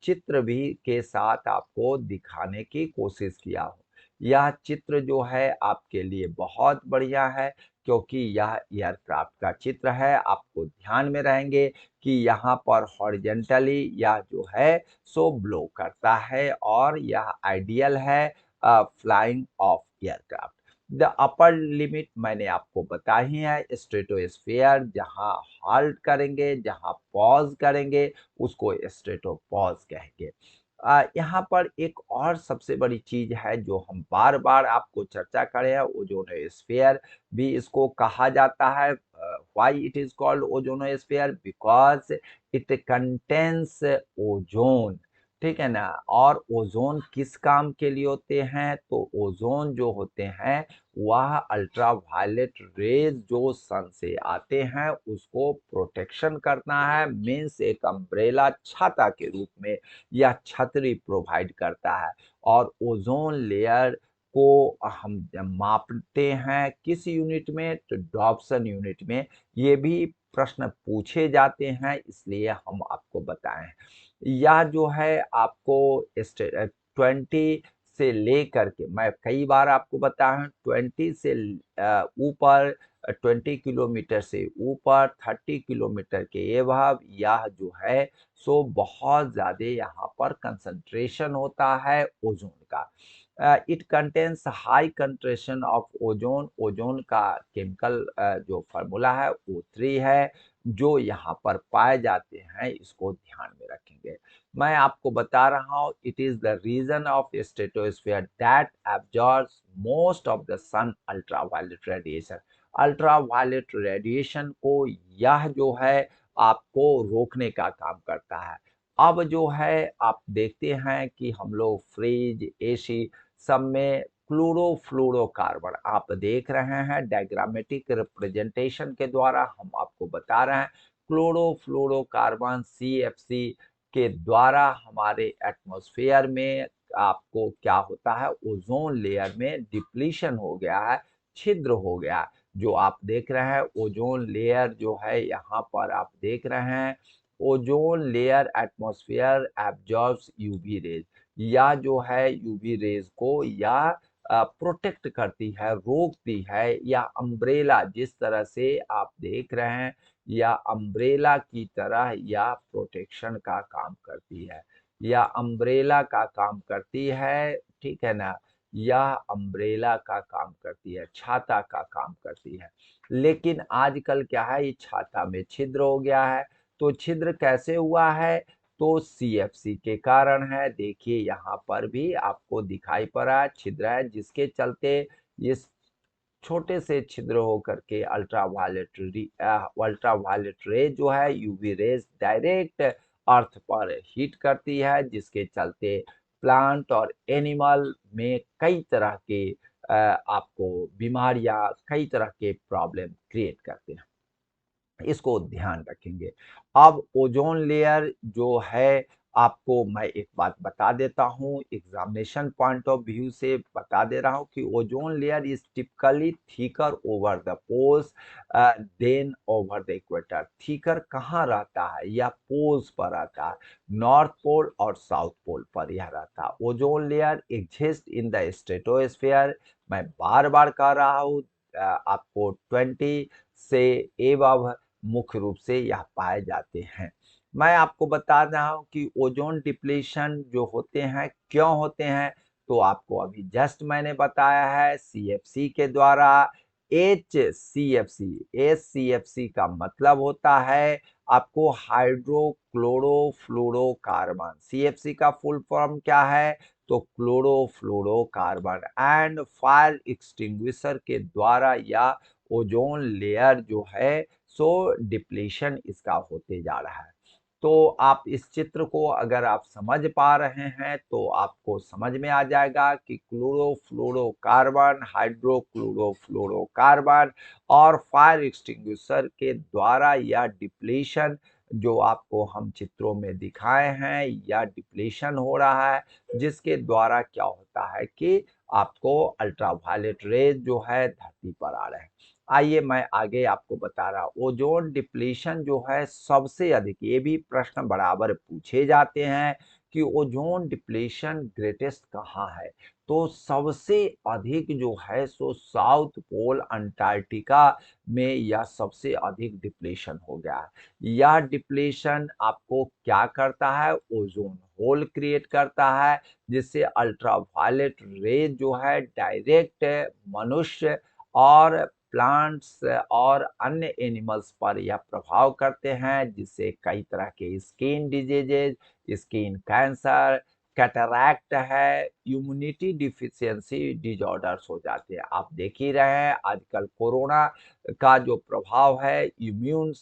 S1: चित्र भी के साथ आपको दिखाने की कोशिश किया हूँ। यह चित्र जो है आपके लिए बहुत बढ़िया है, क्योंकि यह एयरक्राफ्ट का चित्र है। आपको ध्यान में रहेंगे कि यहाँ पर हॉरिजेंटली यह जो है सो ब्लो करता है, और यह आइडियल है flying of aircraft. The upper limit मैंने आपको बताई ही है, स्ट्रेटोस्फेयर जहाँ हाल्ट करेंगे, जहाँ पॉज करेंगे, उसको स्ट्रेटोपॉज कहेंगे। यहाँ पर एक और सबसे बड़ी चीज है जो हम बार बार आपको चर्चा करें हैं, ओजोनोस्फेयर भी इसको कहा जाता है। Why it is called ozonosphere? Because it contains ozone. ठीक है ना। और ओजोन किस काम के लिए होते हैं? तो ओजोन जो होते हैं वह अल्ट्रा वायलेट रेज जो सन से आते हैं उसको प्रोटेक्शन करना है। मीन्स एक अम्ब्रेला, छाता के रूप में यह छतरी प्रोवाइड करता है। और ओजोन लेयर को हम मापते हैं किस यूनिट में? तो डॉप्सन यूनिट में। ये भी प्रश्न पूछे जाते हैं, इसलिए हम आपको बताएं। यह जो है आपको 20 से लेकर के, मैं कई बार आपको बताया 20 से ऊपर, 20 किलोमीटर से ऊपर, 30 किलोमीटर के एबव यह जो है सो बहुत ज्यादा यहाँ पर कंसंट्रेशन होता है ओजोन का। It contains high concentration of ozone. Ozone का केमिकल जो फार्मूला है O3 है, जो यहाँ पर पाए जाते हैं, इसको ध्यान में रखेंगे। मैं आपको बता रहा हूँ, it is the region of stratosphere that absorbs most of the sun ultraviolet radiation. Ultraviolet radiation को यह जो है आपको रोकने का काम करता है। अब जो है आप देखते हैं कि हम लोग फ्रिज, एसी सब में क्लोरोफ्लोरोकार्बन आप देख रहे हैं, डायग्रामेटिक रिप्रेजेंटेशन के द्वारा हम आपको बता रहे हैं। क्लोरोफ्लोरोकार्बन CFC के द्वारा हमारे एटमॉस्फेयर में आपको क्या होता है, ओजोन लेयर में डिप्लीशन हो गया है, छिद्र हो गया। जो आप देख रहे हैं ओजोन लेयर जो है यहाँ पर आप देख रहे हैं, ozone layer atmosphere absorbs UV rays. या जो है यूवी रेज को या प्रोटेक्ट करती है, रोकती है। या अम्ब्रेला जिस तरह से आप देख रहे हैं, या अम्ब्रेला की तरह या प्रोटेक्शन का काम करती है, या अम्ब्रेला का काम करती है। ठीक है ना। या अम्ब्रेला का काम करती है, छाता का काम करती है। लेकिन आजकल क्या है, ये छाता में छिद्र हो गया है। तो छिद्र कैसे हुआ है? तो CFC के कारण है। देखिए यहाँ पर भी आपको दिखाई पड़ा छिद्र है, जिसके चलते ये छोटे से छिद्र होकर के अल्ट्रावायलेट रे जो है, यूवी रेज डायरेक्ट अर्थ पर हीट करती है, जिसके चलते प्लांट और एनिमल में कई तरह के आपको बीमारियां, कई तरह के प्रॉब्लम क्रिएट करते हैं। इसको ध्यान रखेंगे। अब ओजोन लेयर जो है, आपको मैं एक बात बता देता हूँ, एग्जामिनेशन पॉइंट ऑफ व्यू से बता दे रहा हूँ कि ozone layer is typically thicker over the poles than over the equator. Thicker कहाँ रहता है? या पोल्स पर रहता है, नॉर्थ पोल और साउथ पोल पर यह रहता है। Ozone layer exist in the stratosphere. मैं बार बार कह रहा हूँ आपको 20 से एबव मुख्य रूप से यह पाए जाते हैं। मैं आपको बता रहा हूँ कि ओजोन डिप्लीशन जो होते हैं क्यों होते हैं, तो आपको अभी जस्ट मैंने बताया है सीएफसी के द्वारा। एचसीएफसी का मतलब होता है आपको हाइड्रोक्लोरोफ्लोरोकार्बन। सीएफसी का फुल फॉर्म क्या है, तो क्लोरोफ्लोरोकार्बन। एंड फायर एक्सटिंग्विशर के द्वारा या ओजोन लेयर जो है सो डिप्लीशन इसका होते जा रहा है। तो आप इस चित्र को अगर आप समझ पा रहे हैं तो आपको समझ में आ जाएगा कि क्लोरोफ्लोरोकार्बन, हाइड्रोक्लोरोफ्लोरोकार्बन और फायर एक्सटिंग्विशर के द्वारा या डिप्लीशन जो आपको हम चित्रों में दिखाए हैं या डिप्लीशन हो रहा है, जिसके द्वारा क्या होता है कि आपको अल्ट्रावायलेट रेज जो है धरती पर आ रहे हैं। आइए मैं आगे आपको बता रहा हूँ। ओजोन डिप्लीशन जो है सबसे अधिक, ये भी प्रश्न बराबर पूछे जाते हैं कि ओजोन डिप्लीशन ग्रेटेस्ट कहाँ है, तो सबसे अधिक जो है सो साउथ पोल अंटार्कटिका में यह सबसे अधिक डिप्लीशन हो गया है। यह डिप्लीशन आपको क्या करता है, ओजोन होल क्रिएट करता है, जिससे अल्ट्रावायलेट रेज जो है डायरेक्ट मनुष्य और प्लांट्स और अन्य एनिमल्स पर यह प्रभाव करते हैं, जिससे कई तरह के skin diseases, skin cancer, cataract है, इम्यूनिटी डिफिशियंसी डिजॉर्डर्स हो जाते हैं। आप देख ही रहे हैं आजकल कोरोना का जो प्रभाव है, इम्यून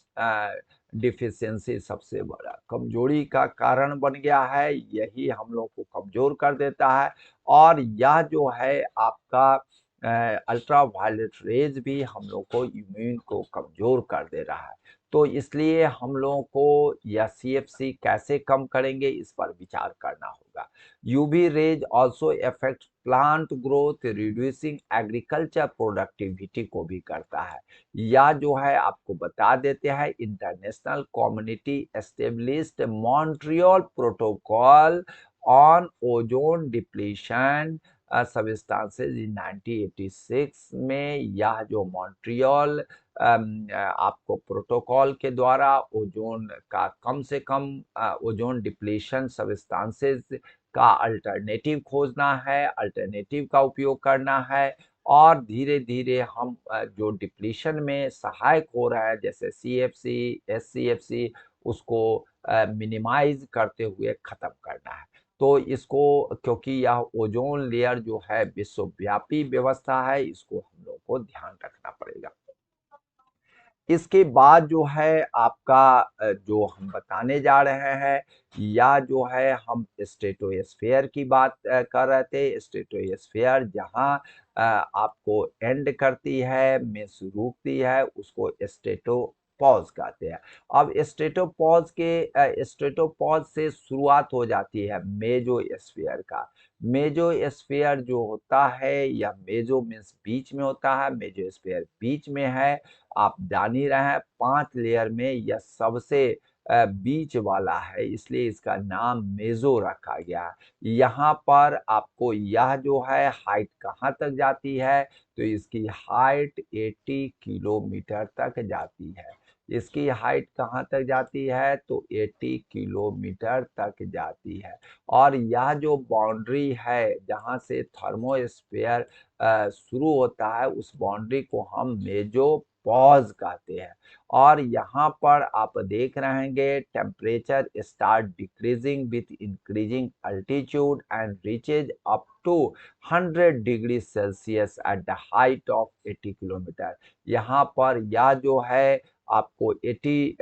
S1: डिफिशियंसी सबसे बड़ा कमजोरी का कारण बन गया है। यही हम लोग को कमजोर कर देता है और यह जो है आपका अल्ट्रावायलेट रेज भी हम लोग को इम्यून को कमजोर कर दे रहा है। तो इसलिए हम लोगों को यह सीएफसी कैसे कम करेंगे, इस पर विचार करना होगा। UV rays also affect plant growth, reducing agriculture productivity को भी करता है। या जो है आपको बता देते हैं, international community established Montreal protocol on ozone depletion substances in 1986 में। यह जो मॉन्ट्रियल आपको प्रोटोकॉल के द्वारा ओजोन का कम से कम ओजोन डिप्लीशन सबस्टांसेस का अल्टरनेटिव खोजना है, अल्टरनेटिव का उपयोग करना है और धीरे धीरे हम जो डिप्लीशन में सहायक हो रहा है जैसे सीएफसी, एससीएफसी, उसको मिनिमाइज करते हुए खत्म करना है। तो इसको, क्योंकि यह ओजोन लेयर जो है विश्वव्यापी व्यवस्था है, इसको हम लोग को ध्यान रखना पड़ेगा। इसके बाद जो है आपका जो हम बताने जा रहे हैं, या जो है हम स्ट्रेटोस्फेयर की बात कर रहे थे। स्ट्रेटोस्फेयर जहाँ आपको एंड करती है में रुकती है, उसको स्ट्रेटोपॉज कहते हैं। अब स्ट्रेटोपॉज से शुरुआत हो जाती है मेसोस्फीयर का। मेसोस्फीयर जो होता है या मेसो मीन्स बीच में होता है, मेसोस्फीयर बीच में है। आप जान ही रहे हैं 5 लेयर में यह सबसे बीच वाला है, इसलिए इसका नाम मेसो रखा गया है। यहाँ पर आपको यह जो है हाइट कहाँ तक जाती है, तो इसकी हाइट 80 किलोमीटर तक जाती है। इसकी हाइट कहाँ तक जाती है, तो 80 किलोमीटर तक जाती है। और यह जो बाउंड्री है जहाँ से थर्मोस्फेयर शुरू होता है, उस बाउंड्री को हम मेसोपॉज कहते हैं। और यहाँ पर आप देख रहेंगे temperature start decreasing with increasing altitude and reaches up to 100 degree Celsius at the height of 80 kilometre. यहाँ पर यह जो है आपको 80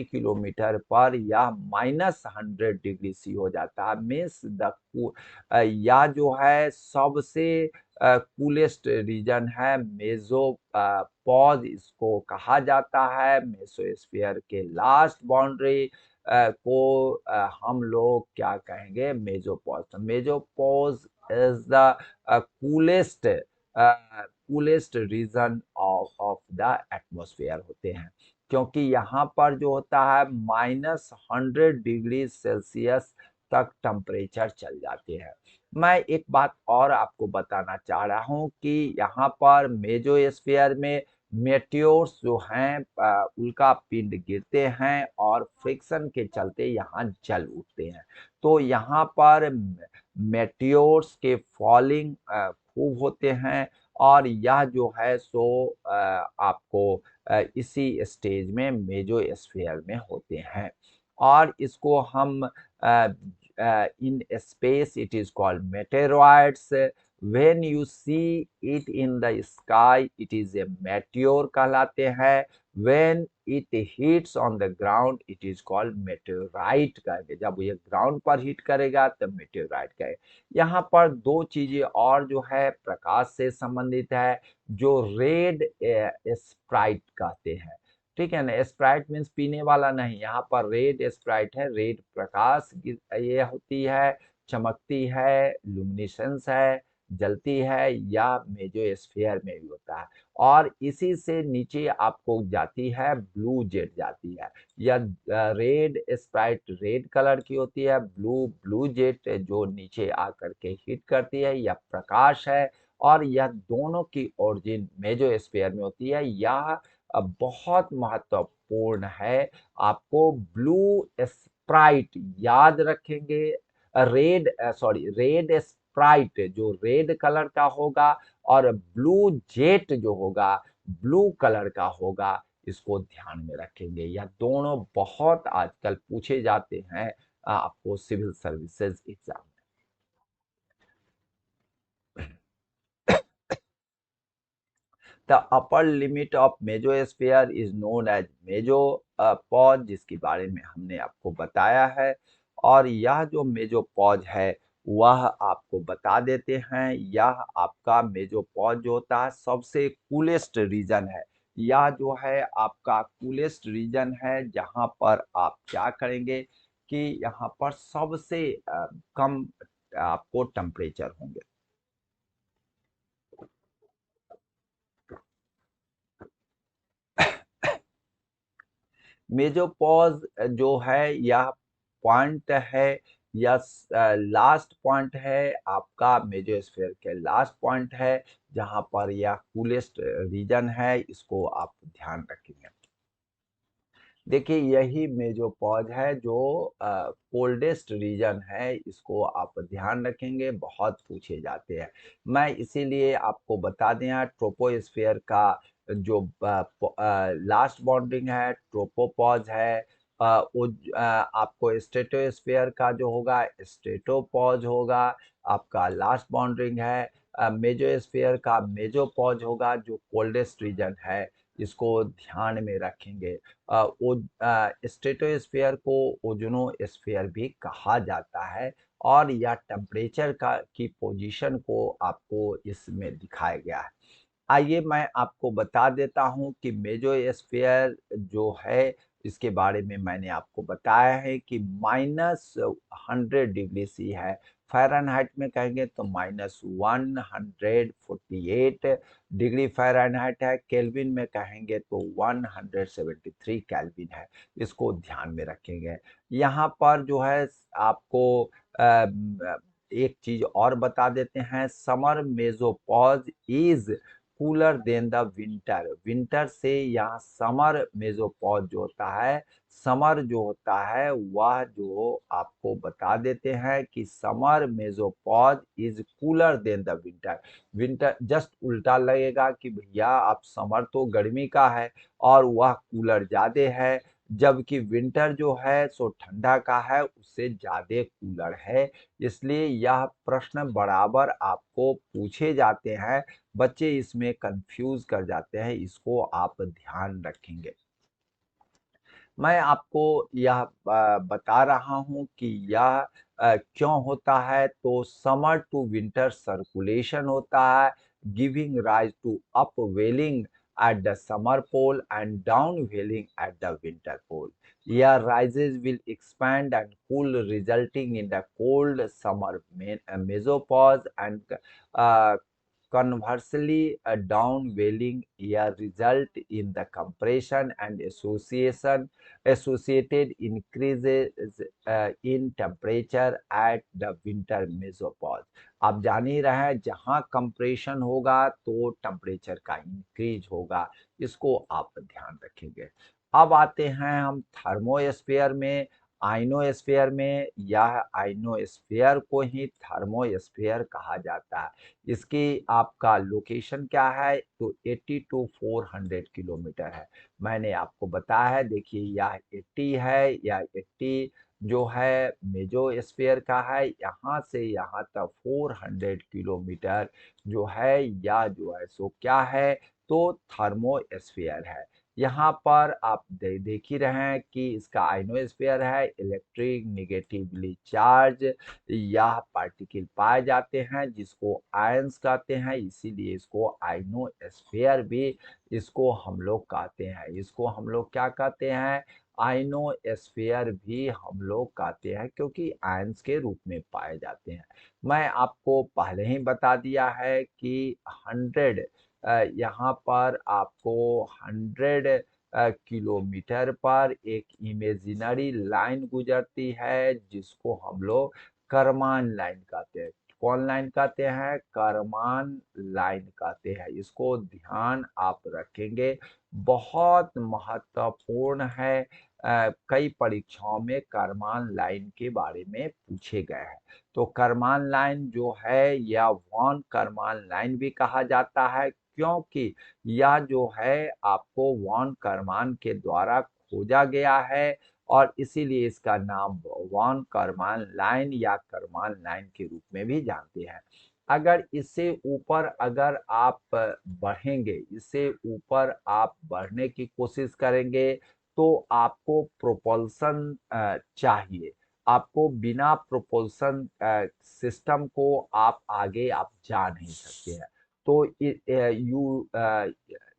S1: किलोमीटर पर यह -100 डिग्री सी हो जाता है। मीन्स यह जो है सबसे कूलेस्ट रीजन है। मेसो पॉज इसको कहा जाता है। मेसोस्फीयर के लास्ट बाउंड्री को हम लोग क्या कहेंगे, mesopause. Mesopause is the coolest coolest region of the atmosphere होते हैं, क्योंकि यहाँ पर जो होता है -100 डिग्री सेल्सियस तक टेम्परेचर चल जाते हैं। मैं एक बात और आपको बताना चाह रहा हूँ कि यहाँ पर मेसोस्फीयर में मेटियोर्स जो हैं उल्का पिंड गिरते हैं और फ्रिक्शन के चलते यहाँ जल उठते हैं। तो यहाँ पर मेटियोर्स के फॉलिंग खूब होते हैं और यह जो है सो आपको इसी स्टेज में मेसोस्फीयर में होते हैं और इसको हम in space it is called meteoroids. When you see it in the sky it is a meteor कहलाते हैं। When it hits on the ground it is called meteorite कहेंगे। जब ये ग्राउंड पर हिट करेगा तब मेटेोराइट कहेंगे। यहाँ पर दो चीजें और जो है प्रकाश से संबंधित है, जो रेड स्प्राइट कहते हैं। ठीक है ना, स्प्राइट मीन्स पीने वाला नहीं, यहाँ पर रेड स्प्राइट है। रेड प्रकाश ये होती है, चमकती है, लुमिनेसेंस है, जलती है, या मेसोस्फीयर में भी होता है। और इसी से नीचे आपको जाती है ब्लू जेट जाती है। या रेड स्प्राइट रेड कलर की होती है, ब्लू जेट जो नीचे आकर के हिट करती है, यह प्रकाश है। और यह दोनों की ओरिजिन मेसोस्फीयर में होती है। यह बहुत महत्वपूर्ण है। आपको ब्लू स्प्राइट याद रखेंगे। रेड स्प्राइट जो रेड कलर का होगा और ब्लू जेट जो होगा ब्लू कलर का होगा, इसको ध्यान में रखेंगे। यह दोनों बहुत आजकल पूछे जाते हैं आपको सिविल सर्विसेज एग्जाम में। The upper limit of mesosphere is known as mesopause, जिसके बारे में हमने आपको बताया है। और यह जो मेसोपॉज है वह आपको बता देते हैं, यह आपका मेसोपॉज जो होता है सबसे कूलेस्ट रीजन है। यह जो है आपका कूलेस्ट रीजन है, जहां पर आप क्या करेंगे कि यहाँ पर सबसे कम आपको टेम्परेचर होंगे। मेजोपॉज जो है यह पॉइंट है या लास्ट पॉइंट है आपका मेसोस्फीयर के लास्ट पॉइंट है, जहां पर यह कूलेस्ट रीजन है। इसको आप ध्यान रखेंगे। देखिए यही मेजोपॉज है जो कोल्डेस्ट रीजन है, इसको आप ध्यान रखेंगे, बहुत पूछे जाते हैं। मैं इसीलिए आपको बता दें ट्रोपोस्फियर का जो लास्ट बाउंड्रिंग है ट्रोपोपॉज है। आपको स्ट्रेटोस्फियर का जो होगा स्ट्रेटोपॉज होगा, आपका लास्ट बाउंड्रिंग है। मेजोस्फियर का मेजोपॉज होगा जो कोल्डेस्ट रीजन है, इसको ध्यान में रखेंगे। स्ट्रेटोस्फीयर को ओजोनोस्फीयर भी कहा जाता है और यह टेम्परेचर का की पोजीशन को आपको इसमें दिखाया गया है। आइए मैं आपको बता देता हूं कि मेसोस्फीयर जो है इसके बारे में मैंने आपको बताया है कि -100 डिग्री सी है। फ़ारेनहाइट में कहेंगे तो -148 डिग्री फ़ारेनहाइट है। केल्विन में कहेंगे तो 173 केल्विन है। इसको ध्यान में रखेंगे। यहाँ पर जो है आपको एक चीज और बता देते हैं, summer mesopause is cooler than the winter. Winter से यहाँ समर मेसोपॉज जो होता है, समर जो होता है वह जो आपको बता देते हैं कि summer mesopause is cooler than the winter. Winter just उल्टा लगेगा कि भैया आप समर तो गर्मी का है और वह कूलर ज्यादा है, जबकि विंटर जो है सो ठंडा का है, उससे ज्यादा कूलर है। इसलिए यह प्रश्न बराबर आपको पूछे जाते हैं, बच्चे इसमें कंफ्यूज कर जाते हैं, इसको आप ध्यान रखेंगे। मैं आपको यह बता रहा हूं कि यह क्यों होता है। तो समर टू विंटर सर्कुलेशन होता है, giving rise to upwelling at the summer pole and downwelling at the winter pole. Air rises will expand and cool, resulting in the cold summer mesopause and uh, Conversely, a downwelling air result in the compression and associated increases in temperature at the winter mesopause. आप जान ही रहे हैं जहां compression होगा तो temperature का increase होगा, इसको आप ध्यान रखेंगे। अब आते हैं हम थर्मोस्फेयर में, आइनोस्फेयर में। यह आइनोस्फेयर को ही थर्मोस्फेयर कहा जाता है। इसकी आपका लोकेशन क्या है तो 80 टू 400 किलोमीटर है। मैंने आपको बताया है, देखिए यह 80 है, या 80 जो है मेसोस्फेयर का है, यहाँ से यहाँ तक 400 किलोमीटर जो है, या जो है सो क्या है तो थर्मोस्फेयर है। यहाँ पर आप देख ही रहे हैं कि इसका आइनोस्फेयर है, इलेक्ट्रिक नेगेटिवली चार्ज यह पार्टिकल पाए जाते हैं जिसको आयंस कहते हैं, इसीलिए इसको आइनोस्फेयर भी इसको हम लोग कहते हैं। इसको हम लोग क्या कहते हैं, आइनोस्फेयर भी हम लोग कहते हैं, क्योंकि आयंस के रूप में पाए जाते हैं। मैं आपको पहले ही बता दिया है कि 100 यहाँ पर आपको 100 किलोमीटर पर एक इमेजिनरी लाइन गुजरती है जिसको हम लोग करमान लाइन कहते हैं। कौन लाइन कहते हैं, करमान लाइन कहते हैं। इसको ध्यान आप रखेंगे, बहुत महत्वपूर्ण है। कई परीक्षाओं में करमान लाइन के बारे में पूछे गए हैं। तो करमान लाइन जो है या वॉन करमान लाइन भी कहा जाता है, क्योंकि यह जो है आपको वॉन करमान के द्वारा खोजा गया है, और इसीलिए इसका नाम वॉन करमान लाइन या करमान लाइन के रूप में भी जानते हैं। अगर इससे ऊपर अगर आप बढ़ेंगे, इससे ऊपर आप बढ़ने की कोशिश करेंगे तो आपको प्रोपल्सन चाहिए। आपको बिना प्रोपल्सन सिस्टम को आप आगे आप जा नहीं सकते हैं। तो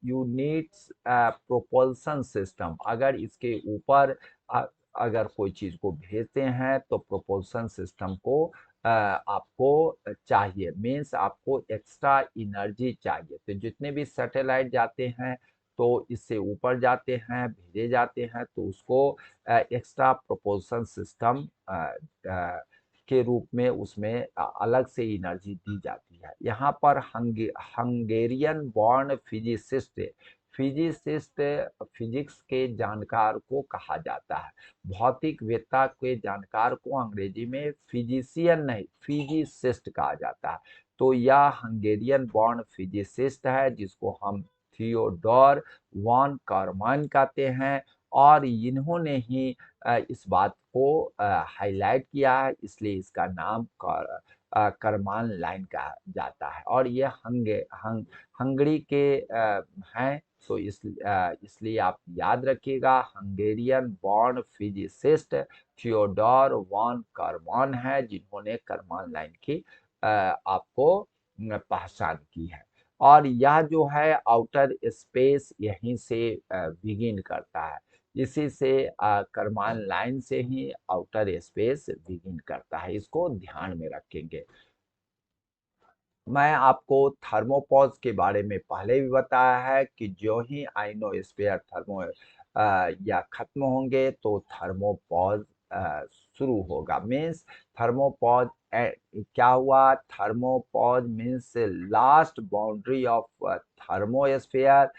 S1: यू नीड्स प्रोपल्सन सिस्टम। अगर इसके ऊपर अगर कोई चीज को भेजते हैं तो प्रोपल्सन सिस्टम को आपको चाहिए, मीन्स आपको एक्स्ट्रा एनर्जी चाहिए। तो जितने भी सैटेलाइट जाते हैं तो इससे ऊपर जाते हैं, भेजे जाते हैं, तो उसको एक्स्ट्रा प्रोपल्सन सिस्टम के रूप में उसमें अलग से एनर्जी दी जाती है। यहाँ पर Hungarian born physicist, physicist physics के जानकार को कहा जाता है। भौतिकवेत्ता के जानकार को अंग्रेजी में फिजिशियन नहीं फिजिसिस्ट कहा जाता है। तो यह हंगेरियन बॉर्न फिजिसिस्ट है जिसको हम थियोडोर वॉन करमान कहते हैं, और इन्होंने ही इस बात को हाईलाइट किया है, इसलिए इसका नाम करमान लाइन कहा जाता है। और ये हंगरी के हैं, तो इसलिए आप याद रखिएगा, Hungarian born physicist Theodore von Karman है जिन्होंने करमान लाइन की आपको पहचान की है। और यह जो है आउटर स्पेस यहीं से बिगिन करता है, इसी से करमान लाइन से ही आउटर स्पेस बिगिन करता है, इसको ध्यान में रखेंगे। मैं आपको थर्मोपॉज के बारे में पहले भी बताया है कि जो ही आइनोस्फीयर या खत्म होंगे तो थर्मोपॉज शुरू होगा। मीन्स थर्मोपॉज क्या हुआ, thermopause means last boundary of thermosphere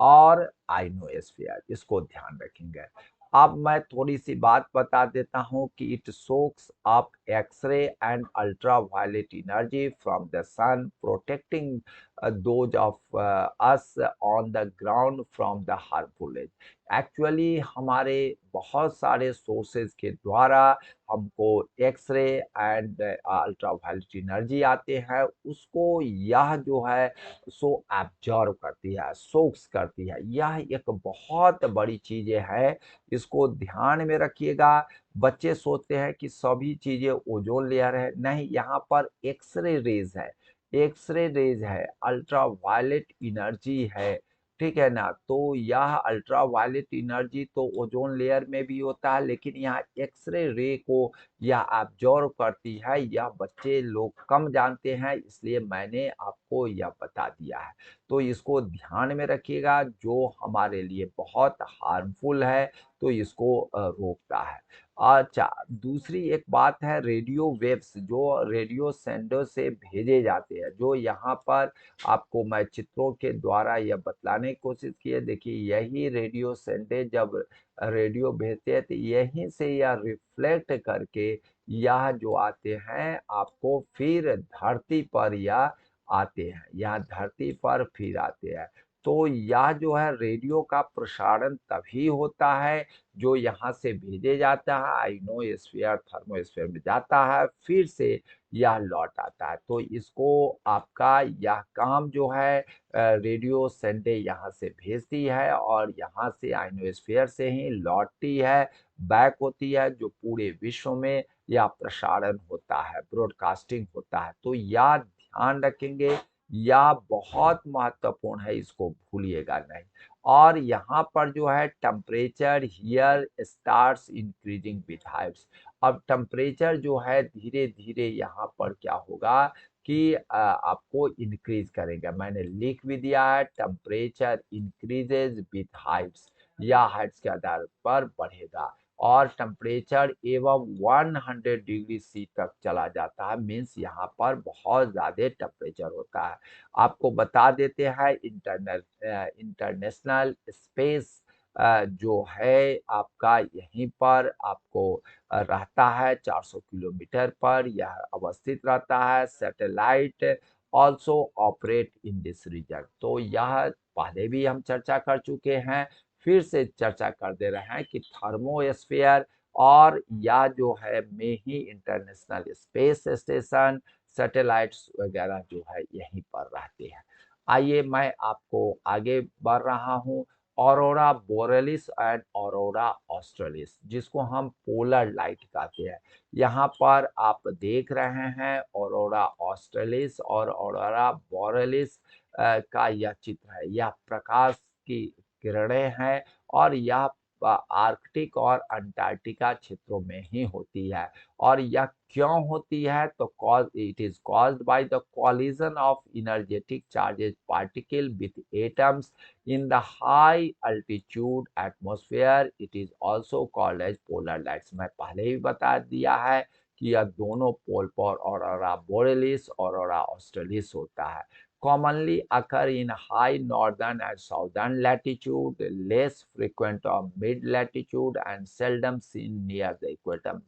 S1: और आइनोस्फीयर, इसको ध्यान रखेंगे। अब मैं थोड़ी सी बात बता देता हूँ कि it soaks up X-ray and ultraviolet energy from the sun, protecting those of us on the ground from the harmful rays. Actually हमारे बहुत सारे सोर्सेज के द्वारा हमको एक्सरे एंड अल्ट्रावायलेट एनर्जी आते हैं, उसको यह जो है सो एब्जॉर्व करती है, सोक्स करती है। यह एक बहुत बड़ी चीजें है, इसको ध्यान में रखिएगा। बच्चे सोचते हैं कि सभी चीजें ओजोन लेयर है, नहीं, यहाँ पर एक्सरे रेज है, एक्सरे रेज है, अल्ट्रावायलेट एनर्जी है, ठीक है ना? तो यह अल्ट्रावायलेट एनर्जी तो ओज़ोन लेयर में भी होता है, लेकिन यहाँ एक्स-रे रे को यह अब्ज़ॉर्ब करती है। यह बच्चे लोग कम जानते हैं, इसलिए मैंने आपको यह बता दिया है। तो इसको ध्यान में रखिएगा, जो हमारे लिए बहुत हार्मफुल है, तो इसको रोकता है। अच्छा, दूसरी एक बात है रेडियो वेव्स, जो रेडियो सेंडर से भेजे जाते हैं, जो यहाँ पर आपको मैं चित्रों के द्वारा यह बतलाने की कोशिश की है। देखिए, यही रेडियो सेंडे जब रेडियो भेजते हैं तो यहीं से यह रिफ्लेक्ट करके यह जो आते हैं आपको फिर धरती पर यह आते हैं, यह धरती पर फिर आते हैं। तो यह जो है रेडियो का प्रसारण तभी होता है जो यहाँ से भेजे जाता है, आइनोस्फीयर थर्मोस्फीयर में जाता है, फिर से यह लौट आता है। तो इसको आपका यह काम जो है रेडियो संडे यहाँ से भेजती है और यहाँ से आइनोस्फीयर से ही लौटती है, बैक होती है, जो पूरे विश्व में यह प्रसारण होता है, ब्रॉडकास्टिंग होता है। तो यह ध्यान रखेंगे, यह बहुत महत्वपूर्ण है, इसको भूलिएगा नहीं। और यहाँ पर जो है temperature here starts increasing with Heights. अब टेम्परेचर जो है धीरे-धीरे यहाँ पर क्या होगा कि आपको इंक्रीज करेगा। मैंने लिख भी दिया है टेम्परेचर इंक्रीजेज विथ हाइट्स, या हाइट्स के आधार पर बढ़ेगा और टेम्परेचर एवं 100 डिग्री सी तक चला जाता है, मीन्स यहाँ पर बहुत ज़्यादा टेम्परेचर होता है। आपको बता देते हैं इंटरनेशनल स्पेस जो है आपका यहीं पर आपको रहता है 400 किलोमीटर पर यह अवस्थित रहता है। Satellite also operate in this region. तो यह पहले भी हम चर्चा कर चुके हैं, फिर से चर्चा कर दे रहे हैं कि थर्मोस्फीयर और यह जो है में ही इंटरनेशनल स्पेस स्टेशन सैटेलाइट्स वगैरह जो है यहीं पर रहते हैं। आइए मैं आपको आगे बढ़ रहा हूँ। Aurora borealis and aurora australis, जिसको हम पोलर लाइट कहते हैं, यहाँ पर आप देख रहे हैं ऑरोरा ऑस्ट्रेलिस और ऑरोरा बोरेलिस का यह चित्र है। यह प्रकाश की किरणें हैं और यह आर्कटिक और अंटार्कटिका क्षेत्रों में ही होती है। और यह क्यों होती है? तो cause it is caused by the collision of energetic charges particle with atoms in the high altitude atmosphere. It is also called as polar lights। मैं पहले ही बता दिया है कि यह दोनों पोल पर ऑरोरा बोरेलिस ऑरोरा ऑस्ट्रेलिस होता है। Commonly occur in high northern and southern latitude, less frequent on mid latitude and seldom seen near the equator।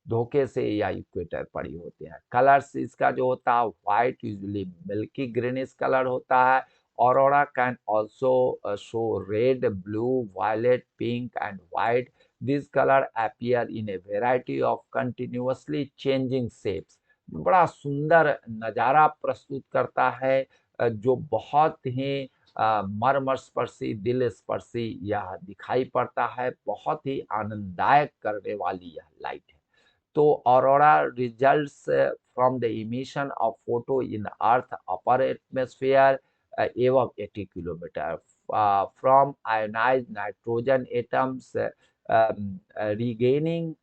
S1: धोखे से या इक्वेटर पर ही होते हैं। कलर्स इसका जो होता है white, usually milky greenish colour होता है। Aurora can also show red, blue, violet, pink, and white. These color appear in a variety of continuously changing shapes। बड़ा सुंदर नज़ारा प्रस्तुत करता है जो बहुत ही मर्मस्पर्शी, दिल स्पर्शी यह दिखाई पड़ता है। बहुत ही आनंददायक करने वाली यह लाइट है। तो aurora results from the emission of photo in earth upper atmosphere above 80 kilometer from ionized nitrogen atoms regaining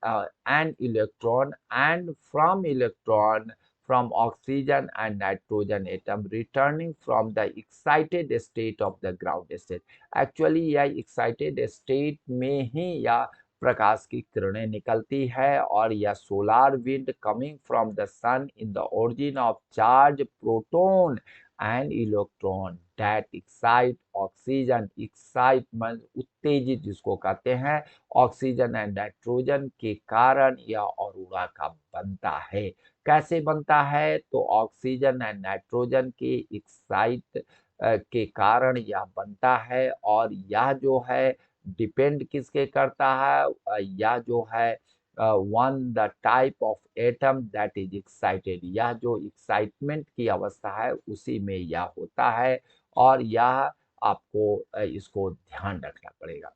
S1: an electron, and from electron from oxygen and nitrogen atom returning from the excited state of the ground state। Actually यह excited state में ही यह प्रकाश की किरणें निकलती है और यह solar wind coming from the sun in the origin of charge proton and electron that excite oxygen. Excitement उत्तेजित जिसको कहते हैं, ऑक्सीजन एंड नाइट्रोजन के कारण यह ऑरोरा का बनता है। कैसे बनता है? तो ऑक्सीजन एंड नाइट्रोजन के एक्साइट के कारण यह बनता है और यह जो है डिपेंड किसके करता है? यह जो है one the type of atom that is excited. यह जो एक्साइटमेंट की अवस्था है उसी में यह होता है और यह आपको इसको ध्यान रखना पड़ेगा।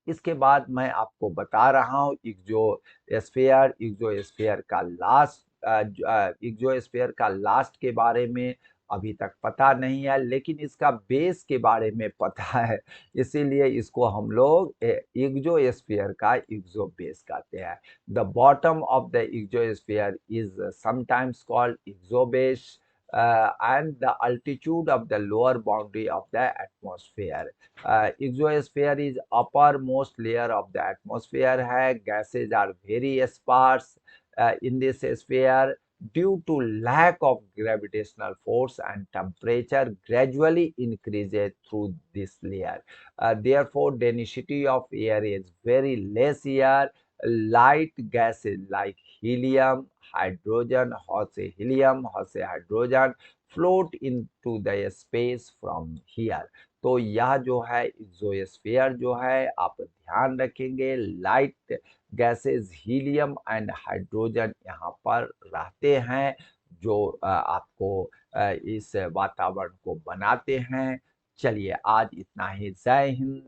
S1: इसके बाद मैं आपको बता रहा हूँ इग्ज़ोस्फीयर का लास्ट के बारे में अभी तक पता नहीं है, लेकिन इसका बेस के बारे में पता है, इसीलिए इसको हम लोग इग्जोस्फीयर का इग्जोबेस कहते हैं। The bottom of the exosphere is sometimes called exobase and the altitude of the lower boundary of the atmosphere. Exosphere is uppermost layer of the atmosphere है। Gases are very sparse in this sphere due to lack of gravitational force, and temperature gradually increases through this layer. Therefore, density of air is very less here. Light gases like helium, hydrogen, hot से helium, hot से hydrogen float into the space from here. तो यह जो है exosphere जो है, आप ध्यान रखेंगे, light gases helium and hydrogen यहाँ पर रहते हैं, जो आपको इस वातावरण को बनाते हैं। चलिए आज इतना ही। जय हिंद,